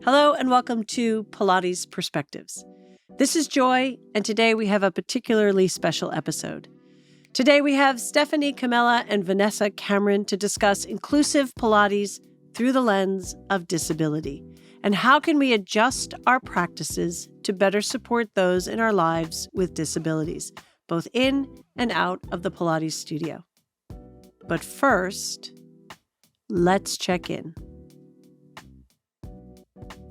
Hello and welcome to Pilates Perspectives. This is Joy, and today we have a particularly special episode. Today we have Stephanie Comella and Vanessa Cameron to discuss inclusive Pilates through the lens of disability, and how can we adjust our practices to better support those in our lives with disabilities, both in and out of the Pilates studio. But first, let's check in.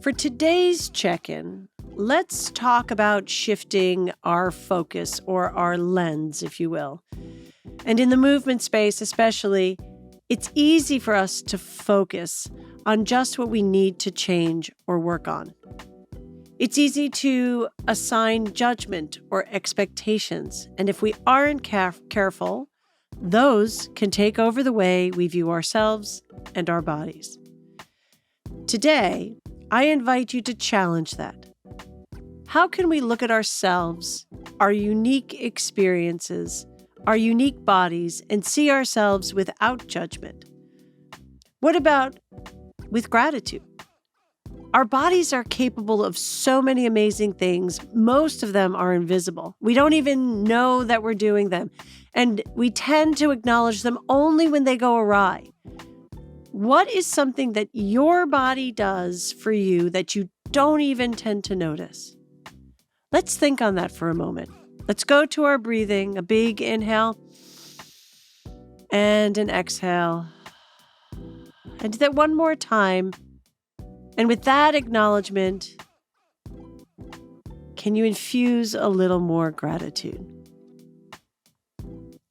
For today's check-in, let's talk about shifting our focus or our lens, if you will. And in the movement space especially, it's easy for us to focus on just what we need to change or work on. It's easy to assign judgment or expectations, and if we aren't careful, those can take over the way we view ourselves and our bodies. Today, I invite you to challenge that. How can we look at ourselves, our unique experiences, our unique bodies, and see ourselves without judgment? What about with gratitude? Our bodies are capable of so many amazing things. Most of them are invisible. We don't even know that we're doing them, and we tend to acknowledge them only when they go awry. What is something that your body does for you that you don't even tend to notice? Let's think on that for a moment. Let's go to our breathing, a big inhale and an exhale. And do that one more time. And with that acknowledgement, can you infuse a little more gratitude?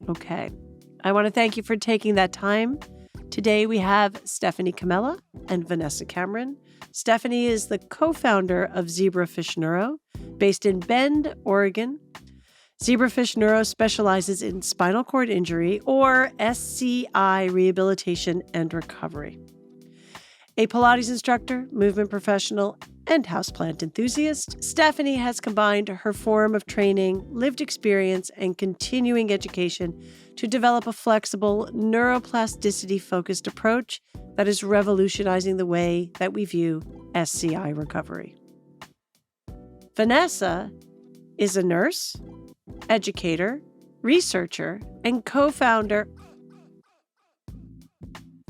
Okay. I want to thank you for taking that time. Today we have Stephanie Comella and Vanessa Cameron. Stephanie is the co-founder of Zebrafish Neuro, based in Bend, Oregon. Zebrafish Neuro specializes in spinal cord injury, or SCI, rehabilitation and recovery. A Pilates instructor, movement professional, and houseplant enthusiast, Stephanie has combined her form of training, lived experience, and continuing education to develop a flexible, neuroplasticity-focused approach that is revolutionizing the way that we view SCI recovery. Vanessa is a nurse, educator, researcher, and co-founder.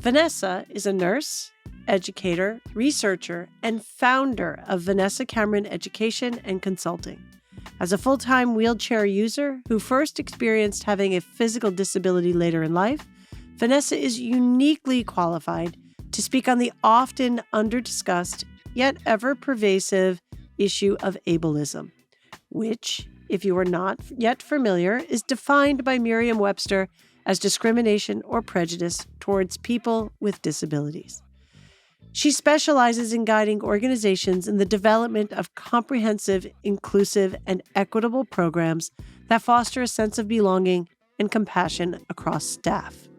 Vanessa is a nurse, educator, researcher, and founder of Vanessa Cameron Education and Consulting. As a full-time wheelchair user who first experienced having a physical disability later in life, Vanessa is uniquely qualified to speak on the often under-discussed yet ever-pervasive issue of ableism, which, if you are not yet familiar, is defined by Merriam-Webster as discrimination or prejudice towards people with disabilities. She specializes in guiding organizations in the development of comprehensive, inclusive, and equitable programs that foster a sense of belonging and compassion across staff.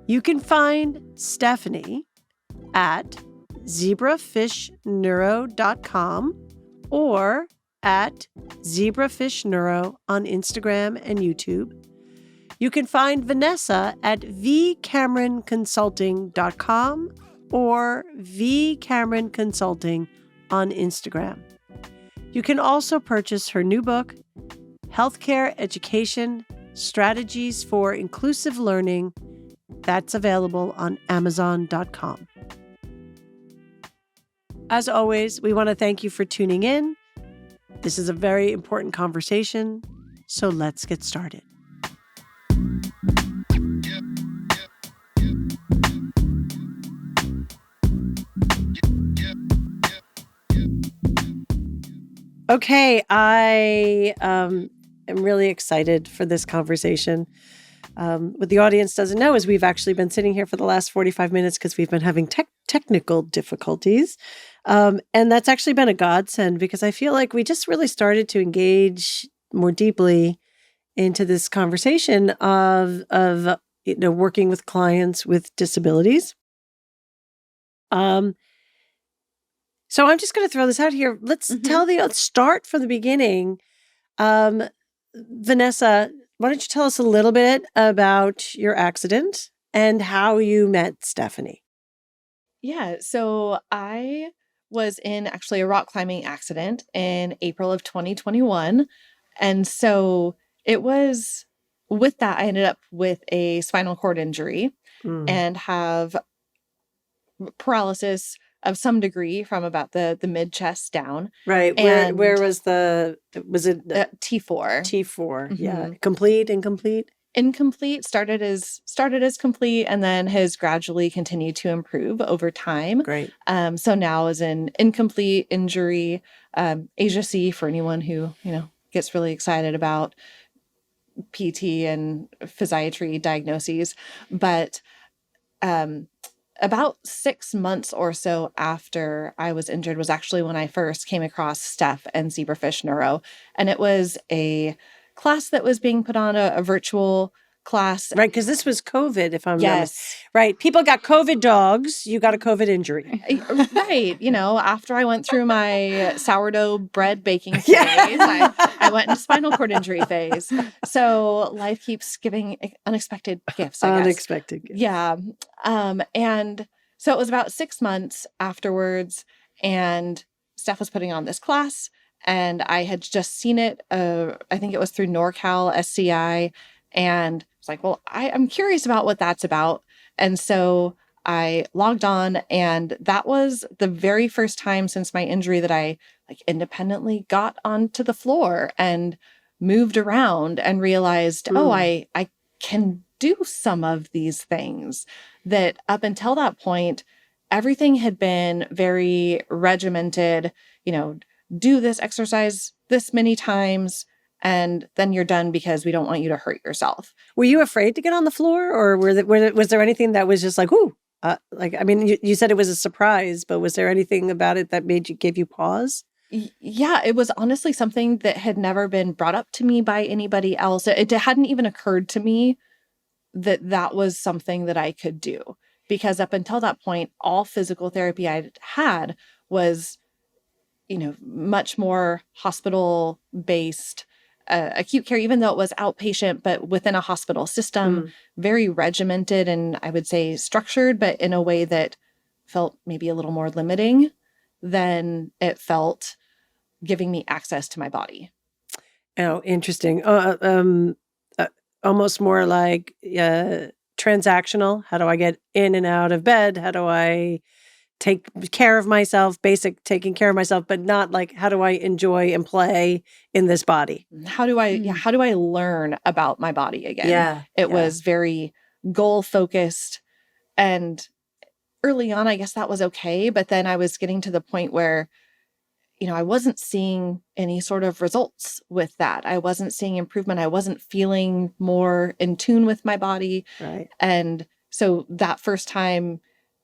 You can find Stephanie at zebrafishneuro.com or at Zebrafish Neuro on Instagram and YouTube. You can find Vanessa at vcameronconsulting.com or vcameron consulting on Instagram. You can also purchase her new book, Healthcare Education Strategies for Inclusive Learning. That's available on Amazon.com. As always, we want to thank you for tuning in. This is a very important conversation, so let's get started. Okay, I am really excited for this conversation. What the audience doesn't know is we've actually been sitting here for the last 45 minutes because we've been having technical difficulties. And that's actually been a godsend because I feel like we just really started to engage more deeply into this conversation of working with clients with disabilities. So I'm just going to throw this out here. Let's start from the beginning. Vanessa, why don't you tell us a little bit about your accident and how you met Stephanie? Yeah, so I was in actually a rock climbing accident in April of 2021. And so it was with that, I ended up with a spinal cord injury and have paralysis of some degree from about the mid chest down. Right. And Where was it T4? T4. Yeah. Complete, incomplete? Incomplete, started as complete, and then has gradually continued to improve over time. Great. So now is an incomplete injury, Asia C for anyone who, gets really excited about PT and physiatry diagnoses. But about 6 months or so after I was injured was actually when I first came across Steph and Zebrafish Neuro. And it was a class that was being put on, a virtual class. Right, because this was COVID, if I'm Yes. Right. People got COVID dogs. You got a COVID injury. Right. After I went through my sourdough bread baking phase, I went into spinal cord injury phase. So life keeps giving unexpected gifts, I guess. Unexpected gifts. Yeah. And so it was about 6 months afterwards, and Steph was putting on this class, and I had just seen it. I think it was through NorCal SCI, and I was like, well, I'm curious about what that's about. And so I logged on, and that was the very first time since my injury that I independently got onto the floor and moved around and realized, oh, I can do some of these things that up until that point, everything had been very regimented, do this exercise this many times, and then you're done because we don't want you to hurt yourself. Were you afraid to get on the floor, or was there anything that was just like, ooh, you said it was a surprise, but was there anything about it that gave you pause? Yeah, it was honestly something that had never been brought up to me by anybody else. It hadn't even occurred to me that was something that I could do, because up until that point, all physical therapy I had was, much more hospital based, acute care, even though it was outpatient, but within a hospital system, very regimented and I would say structured, but in a way that felt maybe a little more limiting than it felt giving me access to my body. Oh, interesting. Almost more like transactional. How do I get in and out of bed? How do I take care of myself, basic taking care of myself, but not like, how do I enjoy and play in this body? How do I learn about my body again? It was very goal focused, and early on, I guess that was okay. But then I was getting to the point where, I wasn't seeing any sort of results with that. I wasn't seeing improvement. I wasn't feeling more in tune with my body. Right. And so that first time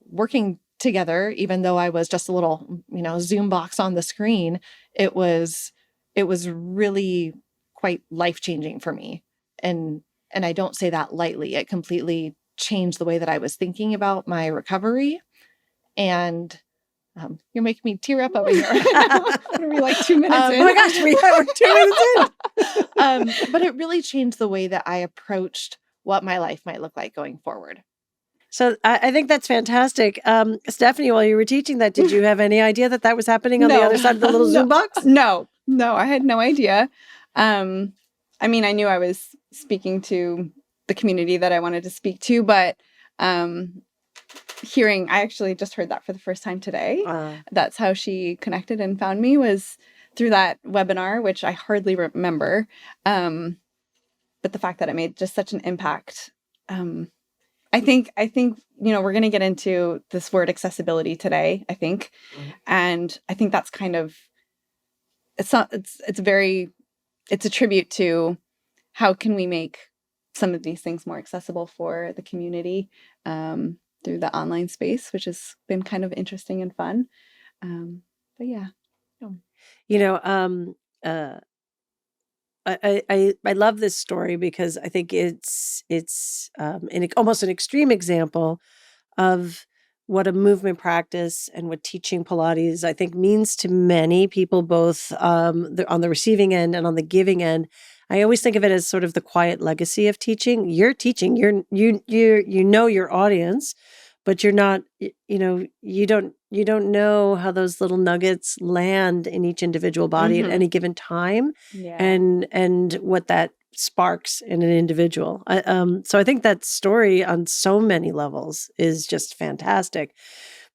working together, even though I was just a little, Zoom box on the screen, it was really quite life-changing for me. And I don't say that lightly. It completely changed the way that I was thinking about my recovery. And you're making me tear up over here. We're like 2 minutes in. Oh my gosh, we're 2 minutes in. But it really changed the way that I approached what my life might look like going forward. So I think that's fantastic. Stephanie, while you were teaching that, did you have any idea that was happening on the other side of the little Zoom box? No, I had no idea. I knew I was speaking to the community that I wanted to speak to, but I actually just heard that for the first time today. That's how she connected and found me, was through that webinar, which I hardly remember. But the fact that it made just such an impact. I think we're going to get into this word accessibility today, I think. And I think that's kind of, it's a tribute to how can we make some of these things more accessible for the community through the online space, which has been kind of interesting and fun. But yeah. I love this story because I think it's almost an extreme example of what a movement practice and what teaching Pilates, I think, means to many people, both on the receiving end and on the giving end. I always think of it as sort of the quiet legacy of teaching. You're teaching, you know your audience, but you're not, you You don't know how those little nuggets land in each individual body at any given time, Yeah. and what that sparks in an individual. So I think that story on so many levels is just fantastic.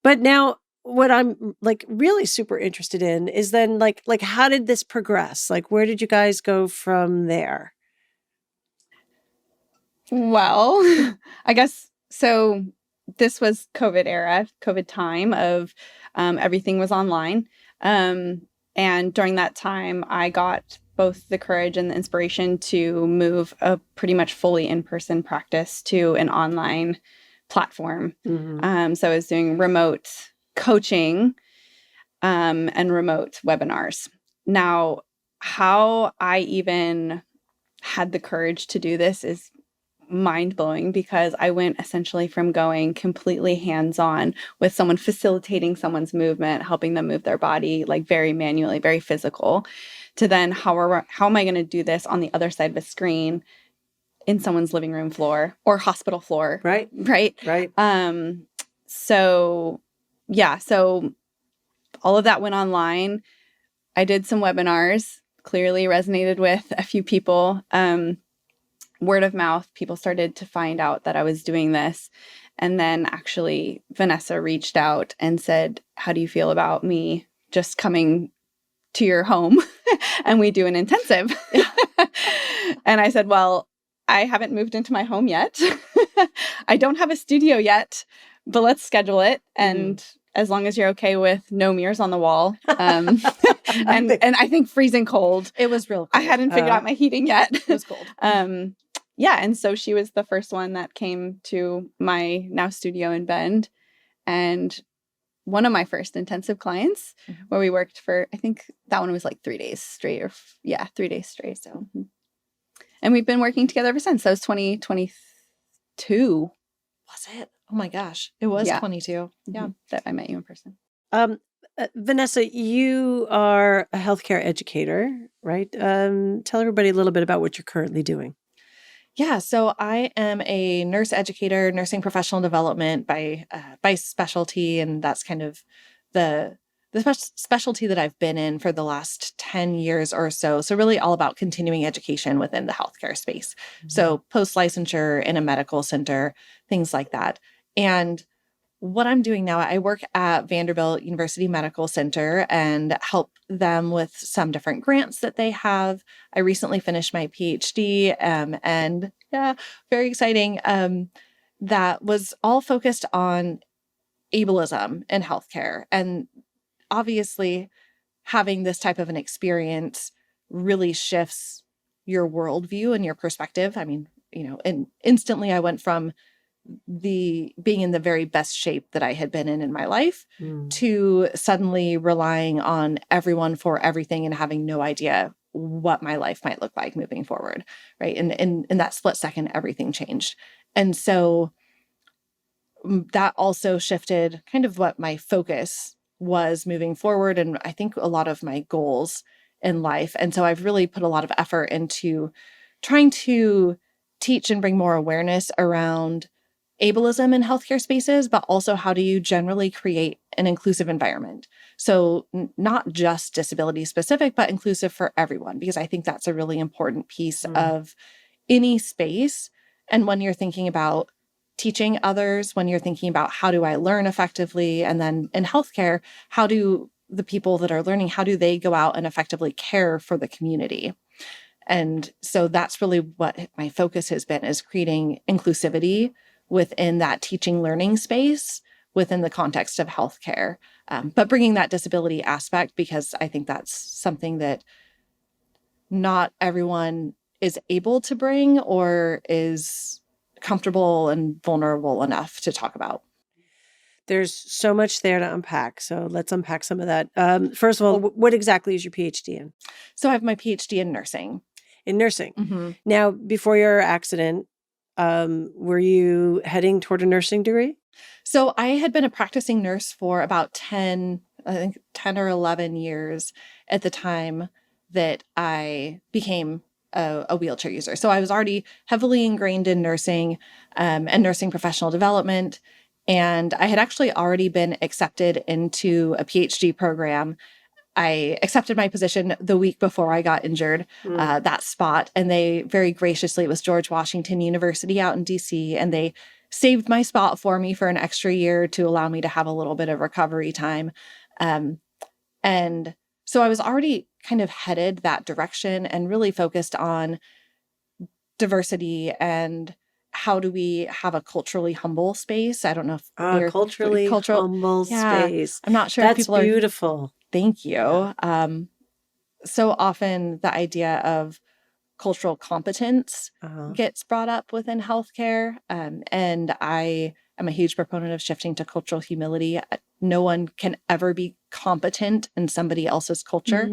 But now what I'm like really super interested in is then like how did this progress? Like where did you guys go from there? Well, I guess so. This was COVID era, COVID time of everything was online. And during that time, I got both the courage and the inspiration to move a pretty much fully in-person practice to an online platform. So I was doing remote coaching and remote webinars. Now, how I even had the courage to do this is mind-blowing, because I went essentially from going completely hands-on with someone, facilitating someone's movement, helping them move their body, like very manually, very physical, to then how am I going to do this on the other side of a screen in someone's living room floor or hospital floor. Right. So yeah, so all of that went online. I did some webinars, clearly resonated with a few people. Word of mouth, people started to find out that I was doing this. And then actually Vanessa reached out and said, how do you feel about me just coming to your home and we do an intensive? And I said, well, I haven't moved into my home yet. I don't have a studio yet, but let's schedule it. And as long as you're okay with no mirrors on the wall, and I think freezing cold. It was real cold. I hadn't figured out my heating yet. It was cold. Yeah, and so she was the first one that came to my now studio in Bend, and one of my first intensive clients, where we worked for, I think that one was like 3 days straight, 3 days straight. So, and we've been working together ever since. That was 2022. Was it? Oh my gosh, it was 22. Yeah, that I met you in person. Vanessa, you are a healthcare educator, right? Tell everybody a little bit about what you're currently doing. Yeah, so I am a nurse educator, nursing professional development by specialty, and that's kind of the specialty that I've been in for the last 10 years or so. So really all about continuing education within the healthcare space. So post-licensure in a medical center, things like that. And what I'm doing now, I work at Vanderbilt University Medical Center and help them with some different grants that they have. I recently finished my PhD, and yeah, very exciting. That was all focused on ableism in healthcare. And obviously, having this type of an experience really shifts your worldview and your perspective. I mean, and instantly I went from being in the very best shape that I had been in my life to suddenly relying on everyone for everything and having no idea what my life might look like moving forward. Right. And in that split second, everything changed. And so that also shifted kind of what my focus was moving forward. And I think a lot of my goals in life. And so I've really put a lot of effort into trying to teach and bring more awareness around ableism in healthcare spaces, but also how do you generally create an inclusive environment? So not just disability specific, but inclusive for everyone, because I think that's a really important piece of any space. And when you're thinking about teaching others, when you're thinking about how do I learn effectively, and then in healthcare, how do the people that are learning, how do they go out and effectively care for the community? And so that's really what my focus has been, is creating inclusivity within that teaching learning space within the context of healthcare, but bringing that disability aspect, because I think that's something that not everyone is able to bring or is comfortable and vulnerable enough to talk about. There's so much there to unpack. So let's unpack some of that. First of all, what exactly is your PhD in? So I have my PhD in nursing. In nursing. Now, before your accident, were you heading toward a nursing degree? So I had been a practicing nurse for about 10 or 11 years at the time that I became a wheelchair user. So I was already heavily ingrained in nursing and nursing professional development. And I had actually already been accepted into a PhD program. I accepted my position the week before I got injured, that spot. And they very graciously, it was George Washington University out in DC, and they saved my spot for me for an extra year to allow me to have a little bit of recovery time. And so I was already kind of headed that direction and really focused on diversity and how do we have a culturally humble space. I don't know if culturally humble space. I'm not sure That's if people beautiful. Thank you. So often the idea of cultural competence gets brought up within healthcare. And I am a huge proponent of shifting to cultural humility. No one can ever be competent in somebody else's culture.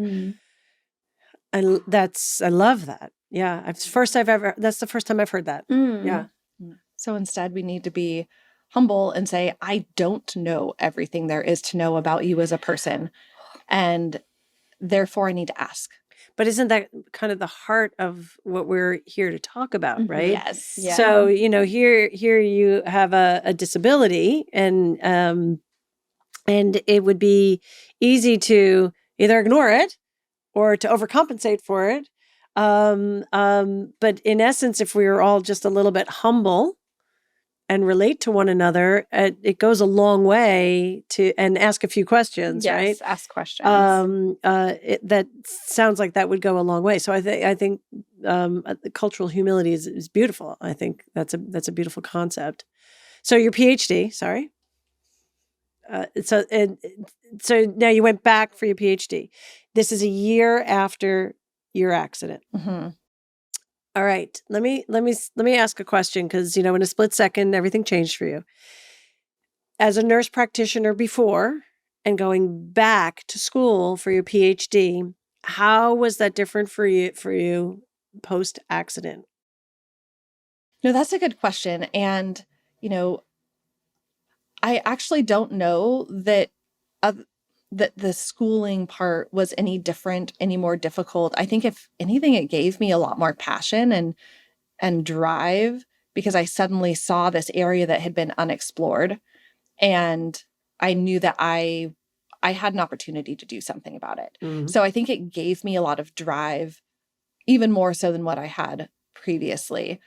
I love that. Yeah. That's the first time I've heard that. Yeah. So instead we need to be humble and say, I don't know everything there is to know about you as a person. And therefore I need to ask. But isn't that kind of the heart of what we're here to talk about, right? Yes. Yeah. So, here you have a disability, and it would be easy to either ignore it or to overcompensate for it. But in essence, if we were all just a little bit humble and relate to one another, it goes a long way and ask a few questions, Yes, right? ask questions. That sounds like that would go a long way. So I think the cultural humility is beautiful. I think that's a beautiful concept. So your PhD, sorry. So now you went back for your PhD. This is a year after your accident. Mm-hmm. All right. Let me ask a question, because in a split second everything changed for you. As a nurse practitioner before and going back to school for your PhD, how was that different for you post accident? No, that's a good question. And I actually don't know that the schooling part was any different, any more difficult. I think if anything, it gave me a lot more passion and drive, because I suddenly saw this area that had been unexplored, and I knew that I had an opportunity to do something about it. Mm-hmm. So I think it gave me a lot of drive, even more so than what I had previously.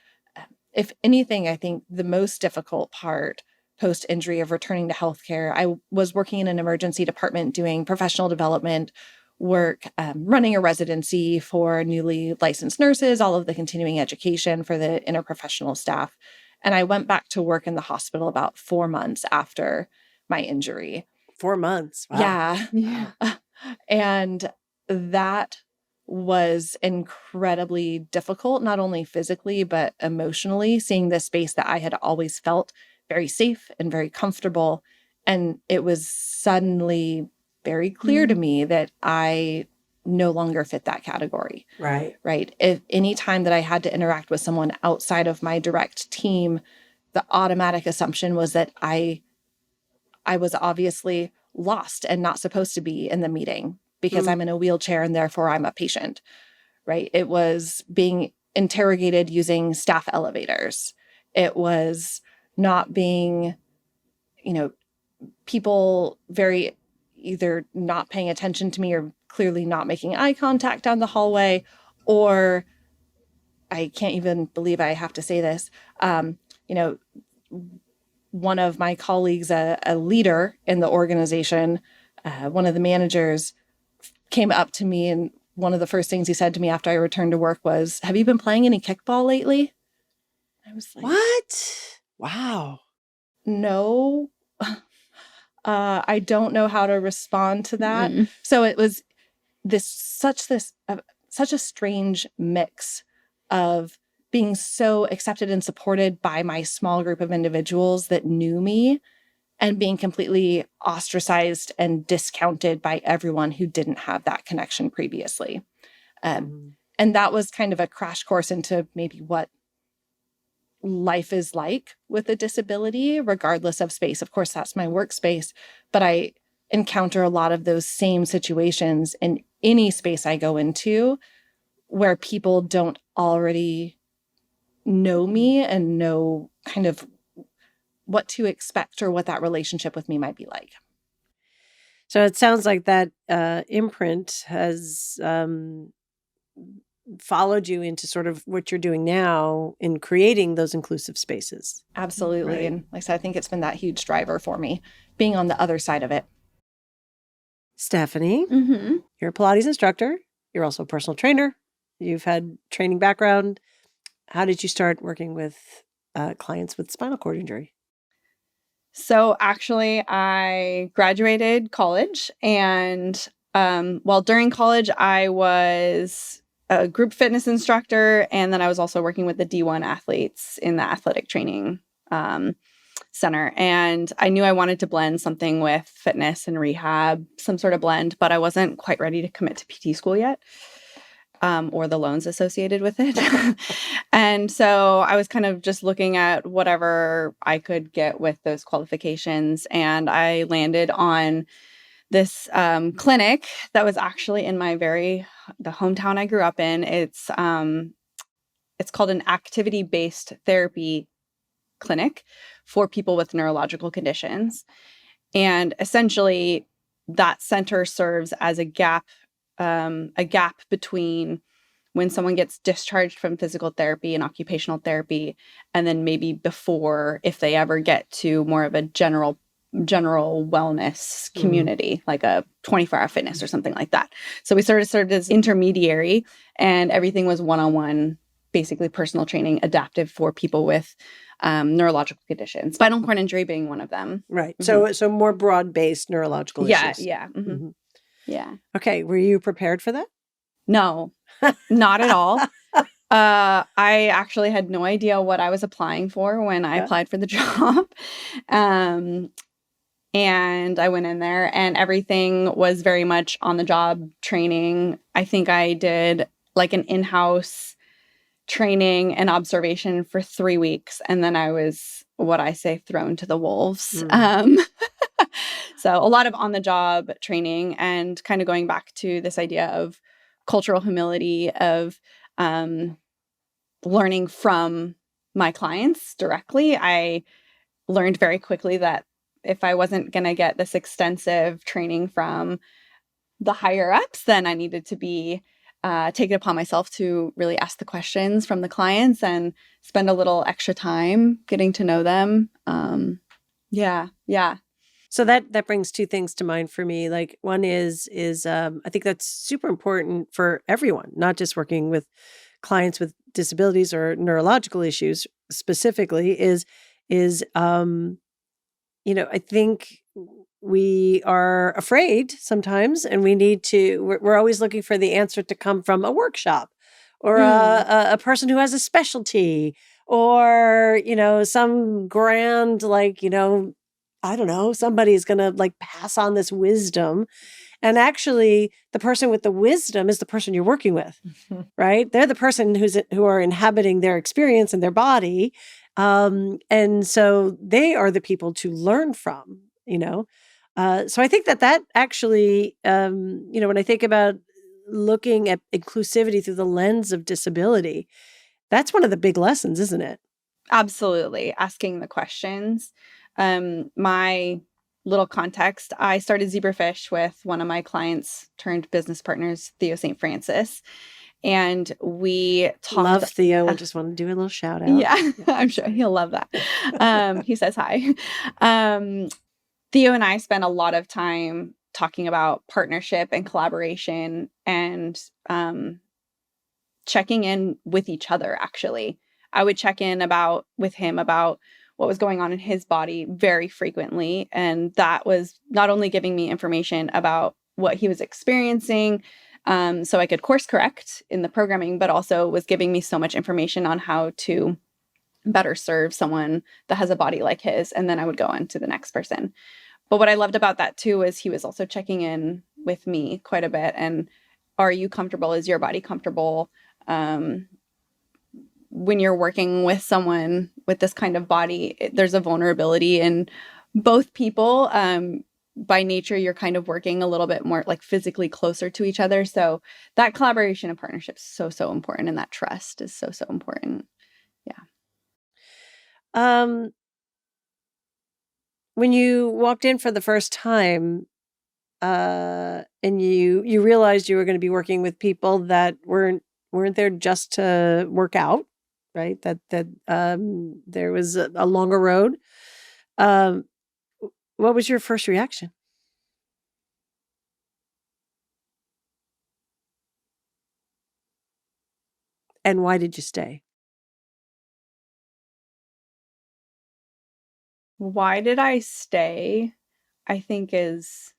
If anything, I think the most difficult part post-injury of returning to healthcare, I was working in an emergency department doing professional development work, running a residency for newly licensed nurses, all of the continuing education for the interprofessional staff. And I went back to work in the hospital about 4 months after my injury. 4 months. Wow. Yeah. And that was incredibly difficult, not only physically, but emotionally, seeing this space that I had always felt very safe and very comfortable. And it was suddenly very clear to me that I no longer fit that category. Right. Right. If any time that I had to interact with someone outside of my direct team, the automatic assumption was that I was obviously lost and not supposed to be in the meeting because I'm in a wheelchair and therefore I'm a patient. Right. It was being interrogated using staff elevators. It was not being, people very either not paying attention to me or clearly not making eye contact down the hallway, or I can't even believe I have to say this. One of my colleagues, a leader in the organization, one of the managers came up to me, and one of the first things he said to me after I returned to work was, "Have you been playing any kickball lately?" I was like, "What? Wow. No. I don't know how to respond to that." Mm. So it was such a strange mix of being so accepted and supported by my small group of individuals that knew me, and being completely ostracized and discounted by everyone who didn't have that connection previously. And that was kind of a crash course into maybe what life is like with a disability, regardless of space. Of course, that's my workspace, but I encounter a lot of those same situations in any space I go into where people don't already know me and know kind of what to expect or what that relationship with me might be like. So it sounds like that imprint has followed you into sort of what you're doing now in creating those inclusive spaces. Absolutely. Right. And like I said, I think it's been that huge driver for me, being on the other side of it. Stephanie, Mm-hmm. you're a Pilates instructor. You're also a personal trainer. You've had training background. How did you start working with clients with spinal cord injury? So actually, I graduated college, and during college, I was a group fitness instructor, and then I was also working with the D1 athletes in the athletic training center. And I knew I wanted to blend something with fitness and rehab, some sort of blend, but I wasn't quite ready to commit to PT school yet. Or the loans associated with it. And so I was kind of just looking at whatever I could get with those qualifications. And I landed on this clinic that was actually in the hometown I grew up in. It's called an activity-based therapy clinic for people with neurological conditions. And essentially that center serves as a gap between when someone gets discharged from physical therapy and occupational therapy, and then maybe before, if they ever get to more of a general wellness community, like a 24-hour fitness or something like that. So we sort of served as intermediary, and everything was one-on-one, basically personal training, adaptive for people with neurological conditions, spinal cord injury being one of them. Right. Mm-hmm. So more broad-based neurological issues. Yeah. Mm-hmm. Mm-hmm. Yeah. Okay. Were you prepared for that? No, not at all. I actually had no idea what I was applying for when I applied for the job. And I went in there and everything was very much on the job training. I think I did like an in-house training and observation for 3 weeks. And then I was, what I say, thrown to the wolves. So a lot of on-the-job training, and kind of going back to this idea of cultural humility, of learning from my clients directly. I learned very quickly that if I wasn't going to get this extensive training from the higher ups, then I needed to be take it upon myself to really ask the questions from the clients and spend a little extra time getting to know them. Yeah. So that brings two things to mind for me. Like one is I think that's super important for everyone, not just working with clients with disabilities or neurological issues specifically. I think we are afraid sometimes, and we're always looking for the answer to come from a workshop or a person who has a specialty, or, some grand, I don't know, somebody's going to like pass on this wisdom. And actually the person with the wisdom is the person you're working with, right? They're the person who are inhabiting their experience in their body. And so they are the people to learn from, So I think that actually, when I think about looking at inclusivity through the lens of disability, that's one of the big lessons, isn't it? Absolutely. Asking the questions. My little context, I started Zebrafish with one of my clients turned business partners, Theo St. Francis. And we talked. Love Theo. I just want to do a little shout out. Yeah, I'm sure he'll love that. He says hi. Theo and I spent a lot of time talking about partnership and collaboration and checking in with each other, actually. I would check in with him about what was going on in his body very frequently. And that was not only giving me information about what he was experiencing, so I could course correct in the programming, but also was giving me so much information on how to better serve someone that has a body like his. And then I would go on to the next person. But what I loved about that too was he was also checking in with me quite a bit. And are you comfortable? Is your body comfortable? When you're working with someone with this kind of body, there's a vulnerability in both people. By nature, you're kind of working a little bit more like physically closer to each other. So that collaboration and partnership is so, so important. And that trust is so, so important. Yeah. when you walked in for the first time, and you realized you were going to be working with people that weren't there just to work out, right? That there was a longer road. What was your first reaction? And why did you stay? Why did I stay? I think is,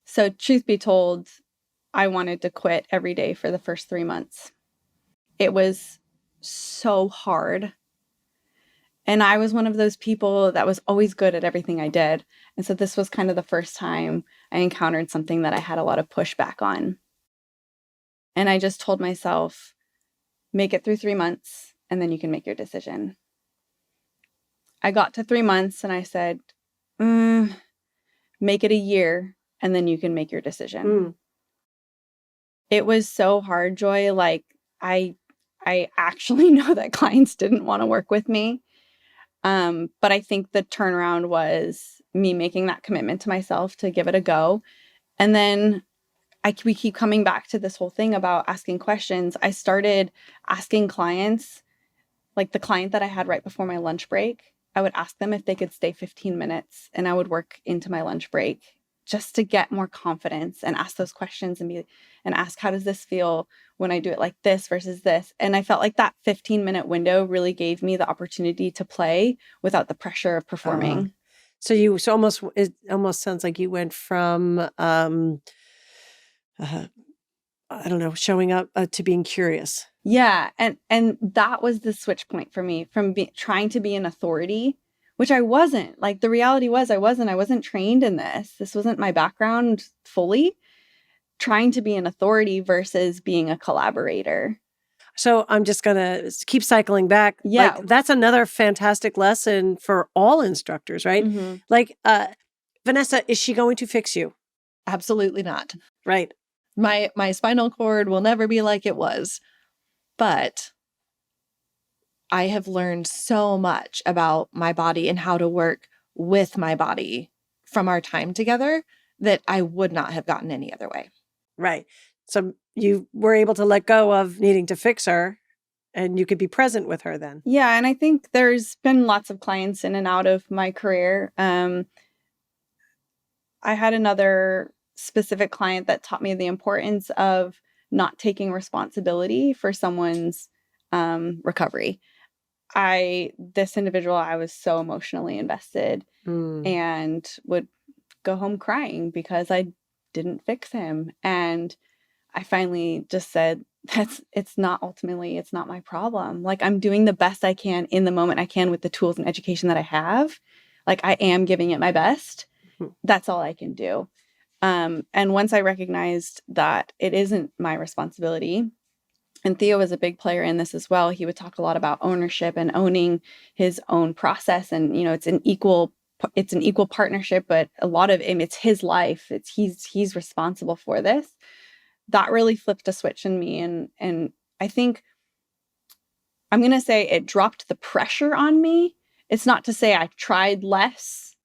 so truth be told, I wanted to quit every day for the first 3 months. It was so hard. And I was one of those people that was always good at everything I did. And so this was kind of the first time I encountered something that I had a lot of pushback on. And I just told myself, make it through 3 months and then you can make your decision. I got to 3 months and I said, make it a year and then you can make your decision. It was so hard, Joy. Like I actually know that clients didn't want to work with me. But I think the turnaround was me making that commitment to myself to give it a go. And then we keep coming back to this whole thing about asking questions. I started asking clients, like the client that I had right before my lunch break, I would ask them if they could stay 15 minutes and I would work into my lunch break just to get more confidence and ask those questions and ask, how does this feel when I do it like this versus this? And I felt like that 15-minute window really gave me the opportunity to play without the pressure of performing. So it almost sounds like you went from, I don't know, showing up to being curious. Yeah. And that was the switch point for me from trying to be an authority, which I wasn't. Like the reality was I wasn't trained in this. This wasn't my background fully. Trying to be an authority versus being a collaborator. So I'm just going to keep cycling back. Yeah. Like, that's another fantastic lesson for all instructors, right? Mm-hmm. Like, Vanessa, is she going to fix you? Absolutely not. Right. My spinal cord will never be like it was. But I have learned so much about my body and how to work with my body from our time together that I would not have gotten any other way. Right. So you were able to let go of needing to fix her and you could be present with her then. Yeah. And I think there's been lots of clients in and out of my career. I had another specific client that taught me the importance of not taking responsibility for someone's recovery. This individual, I was so emotionally invested and would go home crying because I didn't fix him. And I finally just said, it's not my problem. Like I'm doing the best I can in the moment I can with the tools and education that I have. Like I am giving it my best. That's all I can do. And once I recognized that it isn't my responsibility, and Theo was a big player in this as well. He would talk a lot about ownership and owning his own process. And, it's an equal partnership, but a lot of him, it's his life. He's responsible for this. That really flipped a switch in me. And I think I'm going to say it dropped the pressure on me. It's not to say I tried less.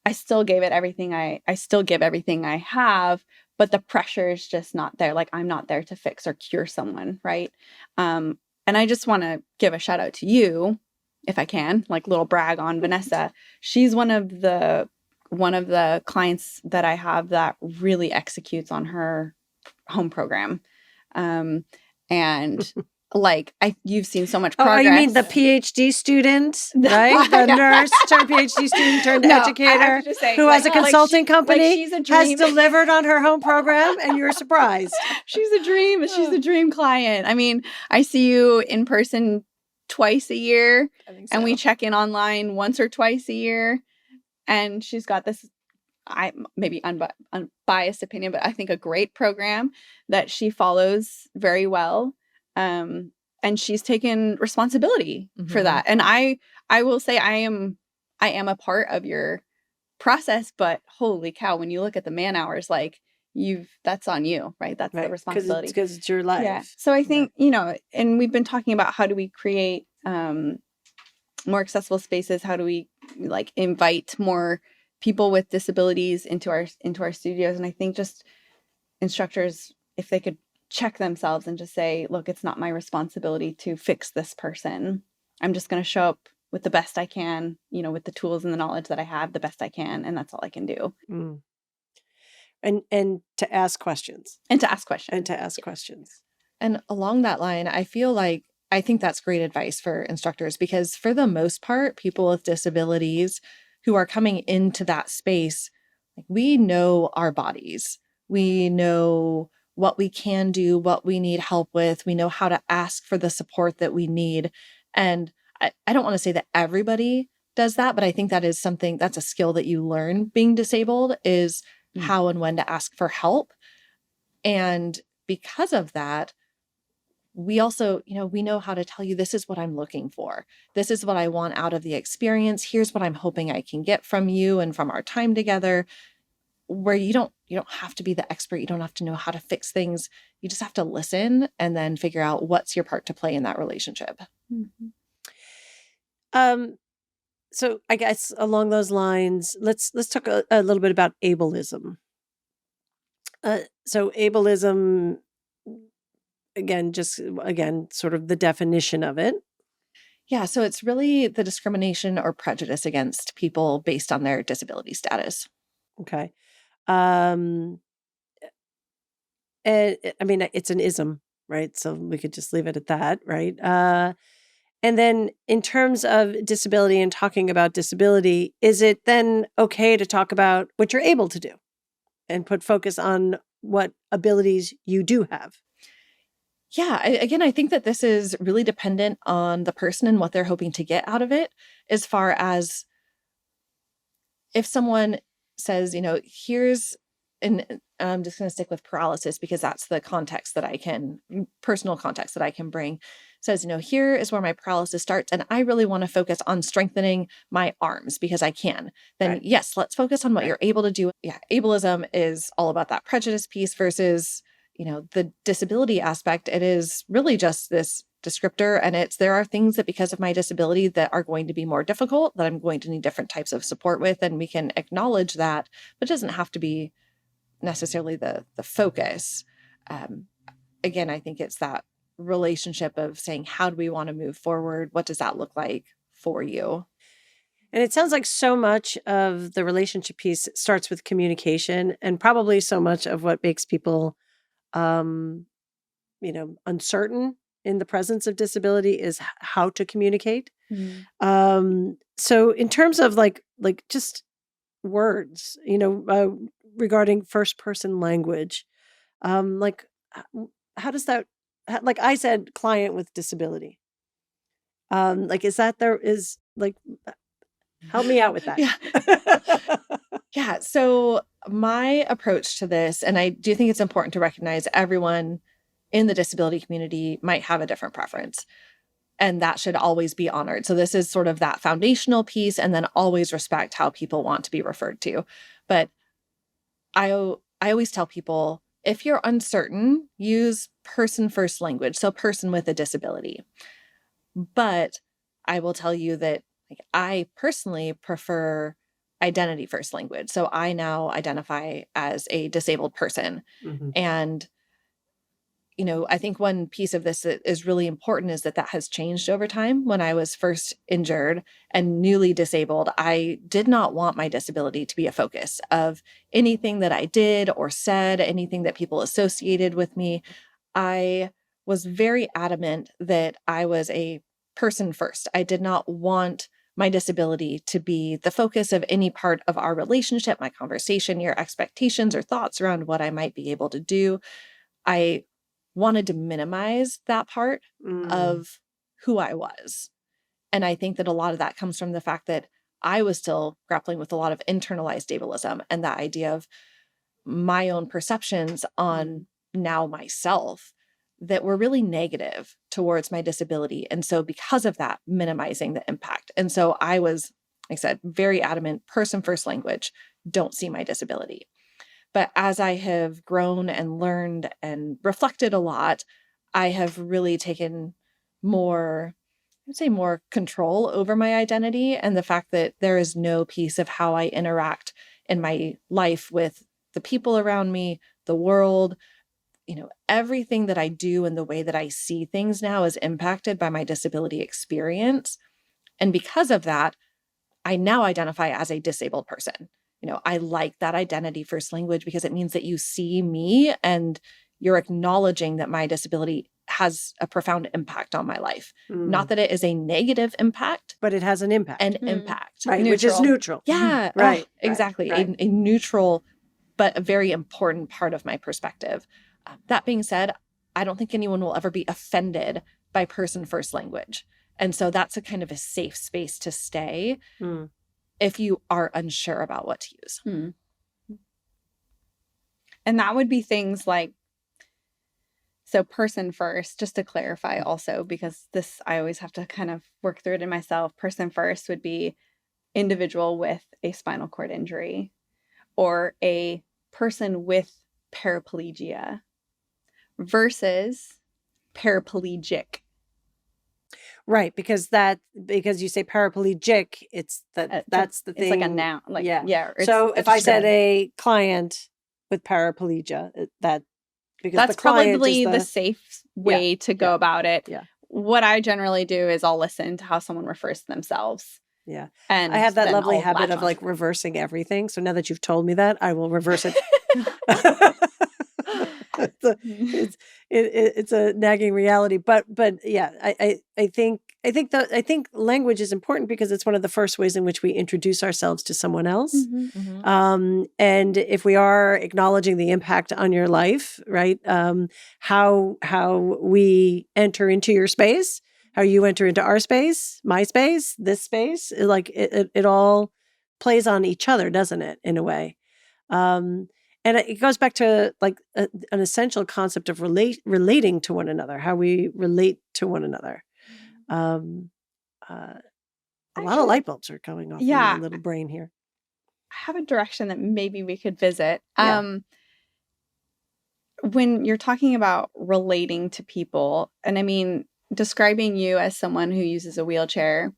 I still gave it everything. I still give everything I have, but the pressure is just not there. Like I'm not there to fix or cure someone. Right. And I just want to give a shout out to you, if I can, like little brag on Vanessa. She's one of the clients that I have that really executes on her home program. And like you've seen so much progress. Oh, you mean the PhD student, right? The nurse turned PhD student turned educator who has a consulting company has delivered on her home program, and you're surprised. She's a dream. She's a dream client. I mean, I see you in person twice a year, and we check in online once or twice a year. And she's got this, maybe unbiased opinion, but I think a great program that she follows very well. And she's taken responsibility for that. And I will say I am a part of your process, but holy cow, when you look at the man hours, like that's on you, right? That's the responsibility. Because it's your life. Yeah. So I think, and we've been talking about how do we create, more accessible spaces? How do we like invite more people with disabilities into our studios? And I think just instructors, if they could check themselves and just say, look, it's not my responsibility to fix this person. I'm just going to show up with the best I can, with the tools and the knowledge that I have, the best I can, and that's all I can do. Mm. And to ask questions. And to ask questions. And to ask questions. And along that line, I think that's great advice for instructors, because for the most part, people with disabilities who are coming into that space, like, we know our bodies. We know what we can do, what we need help with. We know how to ask for the support that we need. And I don't want to say that everybody does that, but I think that is something, that's a skill that you learn being disabled, is how and when to ask for help. And because of that, we also, we know how to tell you, this is what I'm looking for. This is what I want out of the experience. Here's what I'm hoping I can get from you and from our time together, where you don't have to be the expert. You don't have to know how to fix things. You just have to listen and then figure out what's your part to play in that relationship. Mm-hmm. So I guess along those lines, let's talk a little bit about ableism. So ableism, again, sort of the definition of it. Yeah, so it's really the discrimination or prejudice against people based on their disability status. Okay. And I mean, it's an ism, right? So we could just leave it at that, right? And then in terms of disability and talking about disability, is it then okay to talk about what you're able to do and put focus on what abilities you do have? Yeah, I think that this is really dependent on the person and what they're hoping to get out of it. As far as if someone says, here's, and I'm just going to stick with paralysis because that's the context that personal context that I can bring, says, here is where my paralysis starts, and I really want to focus on strengthening my arms because I can. Then Right. Yes, let's focus on what you're able to do. Yeah, ableism is all about that prejudice piece versus, the disability aspect. It is really just this descriptor, and there are things that because of my disability that are going to be more difficult, that I'm going to need different types of support with, and we can acknowledge that, but it doesn't have to be necessarily the focus. Again, I think it's that relationship of saying, how do we want to move forward? What does that look like for you? And it sounds like so much of the relationship piece starts with communication, and probably so much of what makes people, uncertain in the presence of disability is how to communicate. Mm. So in terms of like just words, regarding first person language, like how does that, like I said, client with disability, like, is that there is like, help me out with that. Yeah. Yeah. So my approach to this, and I do think it's important to recognize everyone in the disability community might have a different preference, and that should always be honored. So this is sort of that foundational piece, and then always respect how people want to be referred to. But I always tell people, if you're uncertain, use person first language. So person with a disability. But I will tell you that, like, I personally prefer identity first language. So I now identify as a disabled person. Mhm. And, I think one piece of this that is really important is that has changed over time. When I was first injured and newly disabled, I did not want my disability to be a focus of anything that I did or said, anything that people associated with me. I was very adamant that I was a person first. I did not want my disability to be the focus of any part of our relationship, my conversation, your expectations or thoughts around what I might be able to do. I wanted to minimize that part Mm. of who I was. And I think that a lot of that comes from the fact that I was still grappling with a lot of internalized ableism and that idea of my own perceptions on now myself that were really negative towards my disability. And so because of that, minimizing the impact. And so I was, like I said, very adamant, person first language, don't see my disability. But as I have grown and learned and reflected a lot, I have really taken more would say more control over my identity, and the fact that there is no piece of how I interact in my life with the people around me, the world, everything that I do and the way that I see things now is impacted by my disability experience. And because of that, I now identify as a disabled person. I like that identity first language because it means that you see me and you're acknowledging that my disability has a profound impact on my life. Not that it is a negative impact, but it has an impact. Impact. Right, which is neutral. Yeah, right. Exactly. Right. A neutral, but a very important part of my perspective. That being said, I don't think anyone will ever be offended by person first language. And so that's a kind of a safe space to stay if you are unsure about what to use. And that would be things like, so person first, just to clarify also, because this, I always have to kind of work through it in myself. Person first would be individual with a spinal cord injury or a person with paraplegia versus paraplegic. Right, because you say paraplegic, it's that's the thing. It's like a noun. Like, yeah. So if I said a client with paraplegia, that's the probably the safe way to go about it. Yeah. What I generally do is I'll listen to how someone refers to themselves. Yeah. And I have that lovely I'll habit of like reversing everything. So now that you've told me that, I will reverse it. It's a nagging reality, but yeah, I think language is important because it's one of the first ways in which we introduce ourselves to someone else. And if we are acknowledging the impact on your life, right? How we enter into your space, how you enter into our space, my space, this space, like it all plays on each other, doesn't it? In a way. And it goes back to like an essential concept of relating to one another, how we relate to one another. A lot of light bulbs are going off in my little brain here. I have a direction that maybe we could visit. When you're talking about relating to people, and I mean, describing you as someone who uses a wheelchair,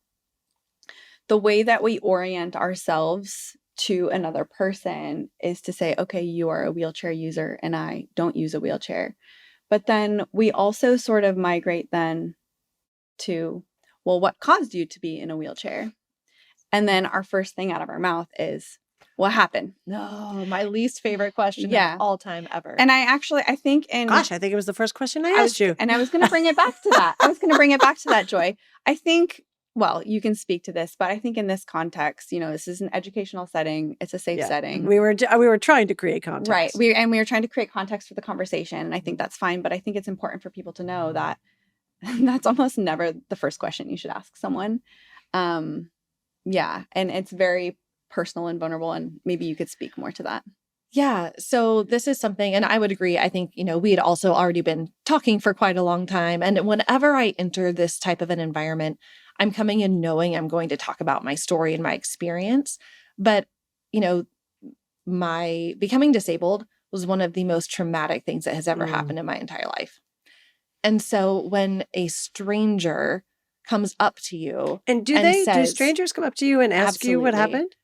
the way that we orient ourselves to another person is to say, okay, you are a wheelchair user and I don't use a wheelchair. But then we also sort of migrate then to, well, what caused you to be in a wheelchair? And then our first thing out of our mouth is, what happened? No, my least favorite question of all time ever. And I think I think it was the first question I asked you. And I was going to bring it back to that. Joy. I think, well, you can speak to this, but I think in this context, this is an educational setting. It's a safe setting. We were trying to create context. Right. We were trying to create context for the conversation. And I think that's fine. But I think it's important for people to know that that's almost never the first question you should ask someone. And it's very personal and vulnerable. And maybe you could speak more to that. Yeah. So this is something, and I would agree. I think, we had also already been talking for quite a long time. And whenever I enter this type of an environment, I'm coming in knowing I'm going to talk about my story and my experience. But, my becoming disabled was one of the most traumatic things that has ever happened in my entire life. And so when a stranger comes up to you do strangers come up to you and ask you what happened?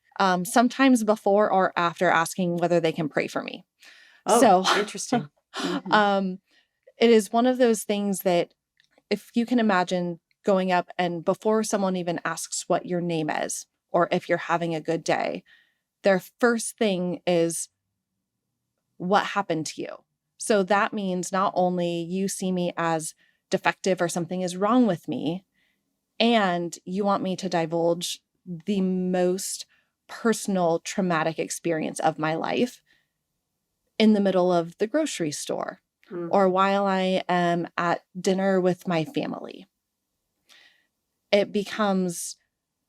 Sometimes before or after asking whether they can pray for me. Oh, so interesting. It is one of those things that if you can imagine going up and before someone even asks what your name is, or if you're having a good day, their first thing is, what happened to you? So that means not only you see me as defective or something is wrong with me, and you want me to divulge the most personal traumatic experience of my life in the middle of the grocery store or while I am at dinner with my family. It becomes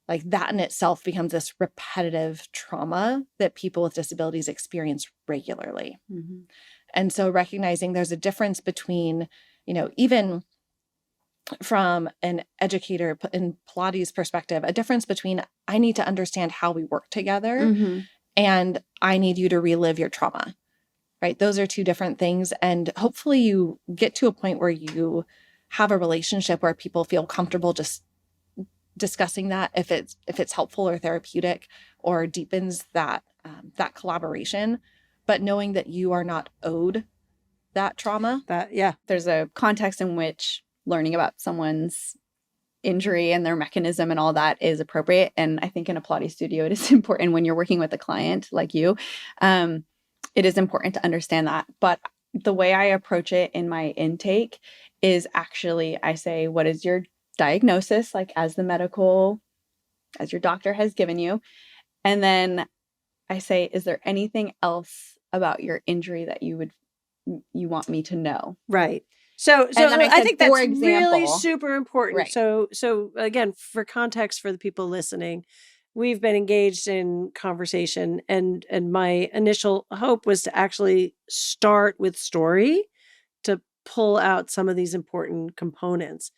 like that in itself becomes this repetitive trauma that people with disabilities experience regularly. And so recognizing there's a difference between, even from an educator in Pilates perspective, a difference between I need to understand how we work together and I need you to relive your trauma, right? Those are two different things. And hopefully you get to a point where you have a relationship where people feel comfortable just discussing that if it's helpful or therapeutic or deepens that collaboration, but knowing that you are not owed that trauma. There's a context in which learning about someone's injury and their mechanism and all that is appropriate. And I think in a Pilates studio, it is important when you're working with a client like you, it is important to understand that. But the way I approach it in my intake is actually, I say, what is your diagnosis, like as your doctor has given you? And then I say, is there anything else about your injury that you want me to know? Right. So I think that's really super important. Right. So again, for context for the people listening, we've been engaged in conversation, and my initial hope was to actually start with story to pull out some of these important components.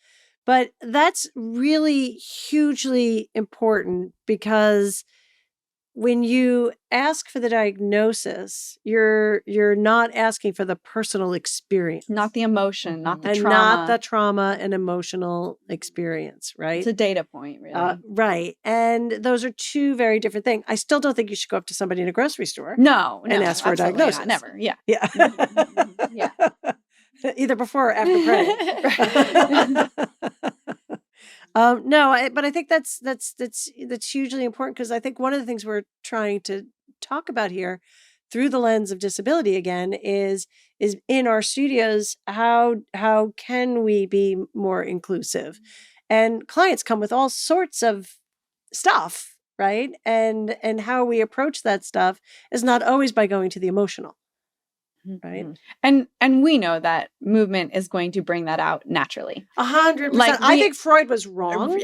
But that's really hugely important, because when you ask for the diagnosis, you're not asking for the personal experience, not the emotion, not the and trauma. not the trauma and emotional experience, right? It's a data point, really. Right. And those are two very different things. I still don't think you should go up to somebody in a grocery store and ask for a diagnosis. Not. Never. Yeah. Yeah. Yeah. Either before or after praying. No, but I think that's hugely important, because I think one of the things we're trying to talk about here through the lens of disability again is in our studios, how can we be more inclusive? And clients come with all sorts of stuff, right? And how we approach that stuff is not always by going to the emotional. Right. And we know that movement is going to bring that out naturally. 100%. I think Freud was wrong.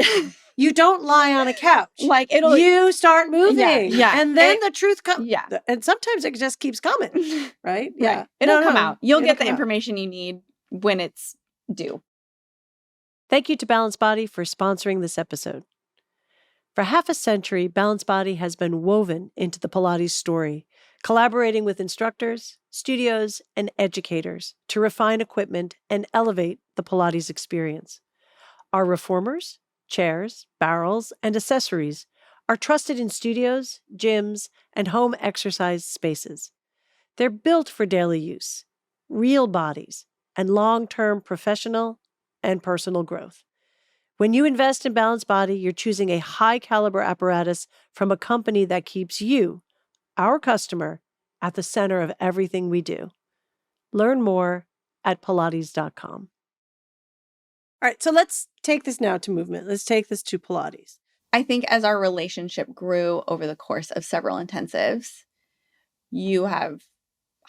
You don't lie on a couch. You start moving. Yeah. And then the truth comes. Yeah. And sometimes it just keeps coming. Right? Yeah. Right. It'll come out. You'll get the information you need when it's due. Thank you to Balanced Body for sponsoring this episode. For half a century, Balanced Body has been woven into the Pilates story, collaborating with instructors, studios, and educators to refine equipment and elevate the Pilates experience. Our reformers, chairs, barrels, and accessories are trusted in studios, gyms, and home exercise spaces. They're built for daily use, real bodies, and long-term professional and personal growth. When you invest in Balanced Body, you're choosing a high-caliber apparatus from a company that keeps you, our customer, at the center of everything we do. Learn more at Pilates.com. All right, so let's take this now to movement. Let's take this to Pilates. I think as our relationship grew over the course of several intensives, you have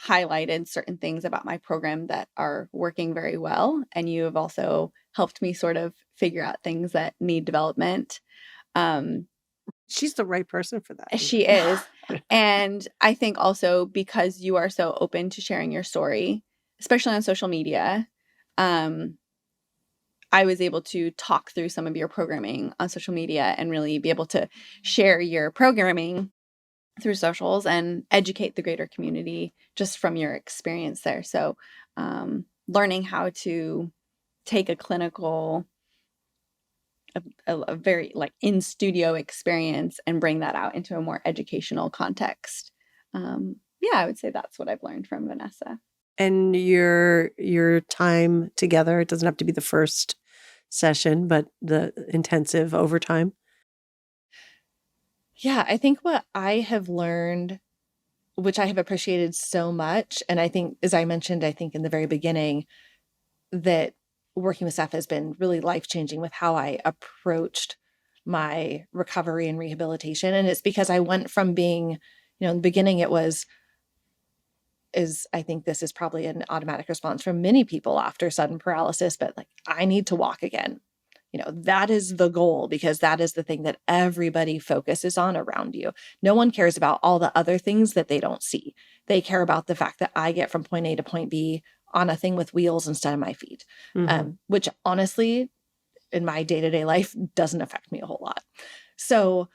highlighted certain things about my program that are working very well. And you have also helped me sort of figure out things that need development. She's the right person for that. She is. And I think also because you are so open to sharing your story, especially on social media, I was able to talk through some of your programming on social media and really be able to share your programming through socials and educate the greater community just from your experience there. So learning how to take a clinical, a very like in studio experience and bring that out into a more educational context. I would say that's what I've learned from Vanessa. And your time together, it doesn't have to be the first session, but the intensive overtime. Yeah, I think what I have learned, which I have appreciated so much, and I think, as I mentioned, I think in the very beginning, that working with Steph has been really life-changing with how I approached my recovery and rehabilitation. And it's because I went from being, in the beginning I think this is probably an automatic response from many people after sudden paralysis, but like, I need to walk again. That is the goal, because that is the thing that everybody focuses on around you. No one cares about all the other things that they don't see. They care about the fact that I get from point A to point B on a thing with wheels instead of my feet, which honestly, in my day-to-day life, doesn't affect me a whole lot. So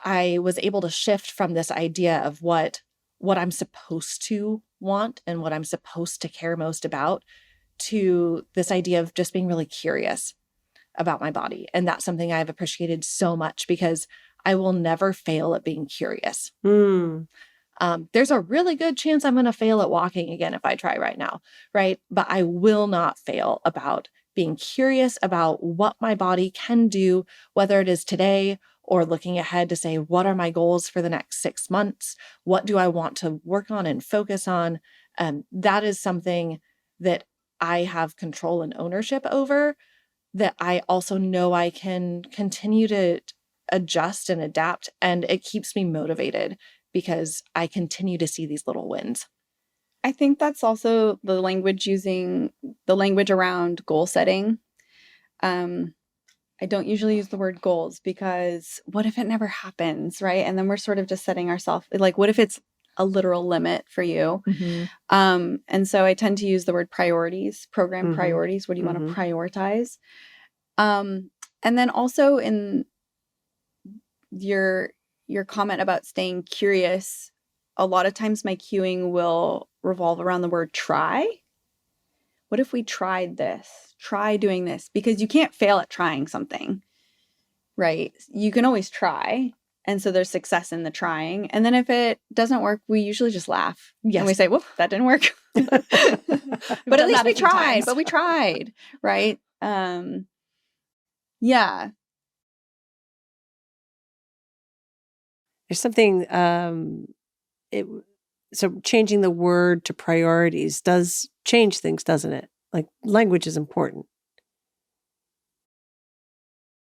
I was able to shift from this idea of what I'm supposed to want and what I'm supposed to care most about to this idea of just being really curious. about my body. And that's something I've appreciated so much because I will never fail at being curious. There's a really good chance I'm going to fail at walking again if I try right now, right? But I will not fail about being curious about what my body can do, whether it is today or looking ahead to say, what are my goals for the next 6 months? What do I want to work on and focus on? That is something that I have control and ownership over, that I also know I can continue to adjust and adapt. And it keeps me motivated because I continue to see these little wins. I think that's also the language around goal setting. I don't usually use the word goals because what if it never happens, right? And then we're sort of just setting ourselves, like, what if it's a literal limit for you? And so I tend to use the word priorities, program priorities. What do you want to prioritize? And then also in your comment about staying curious, a lot of times my cueing will revolve around the word try. What if we tried this? Try doing this, because you can't fail at trying something, right? You can always try. And so there's success in the trying. And then if it doesn't work, we usually just laugh. Yes. And we say, whoop, that didn't work. But at least we tried, but we tried, right? Yeah. There's something, so changing the word to priorities does change things, doesn't it? Like, language is important.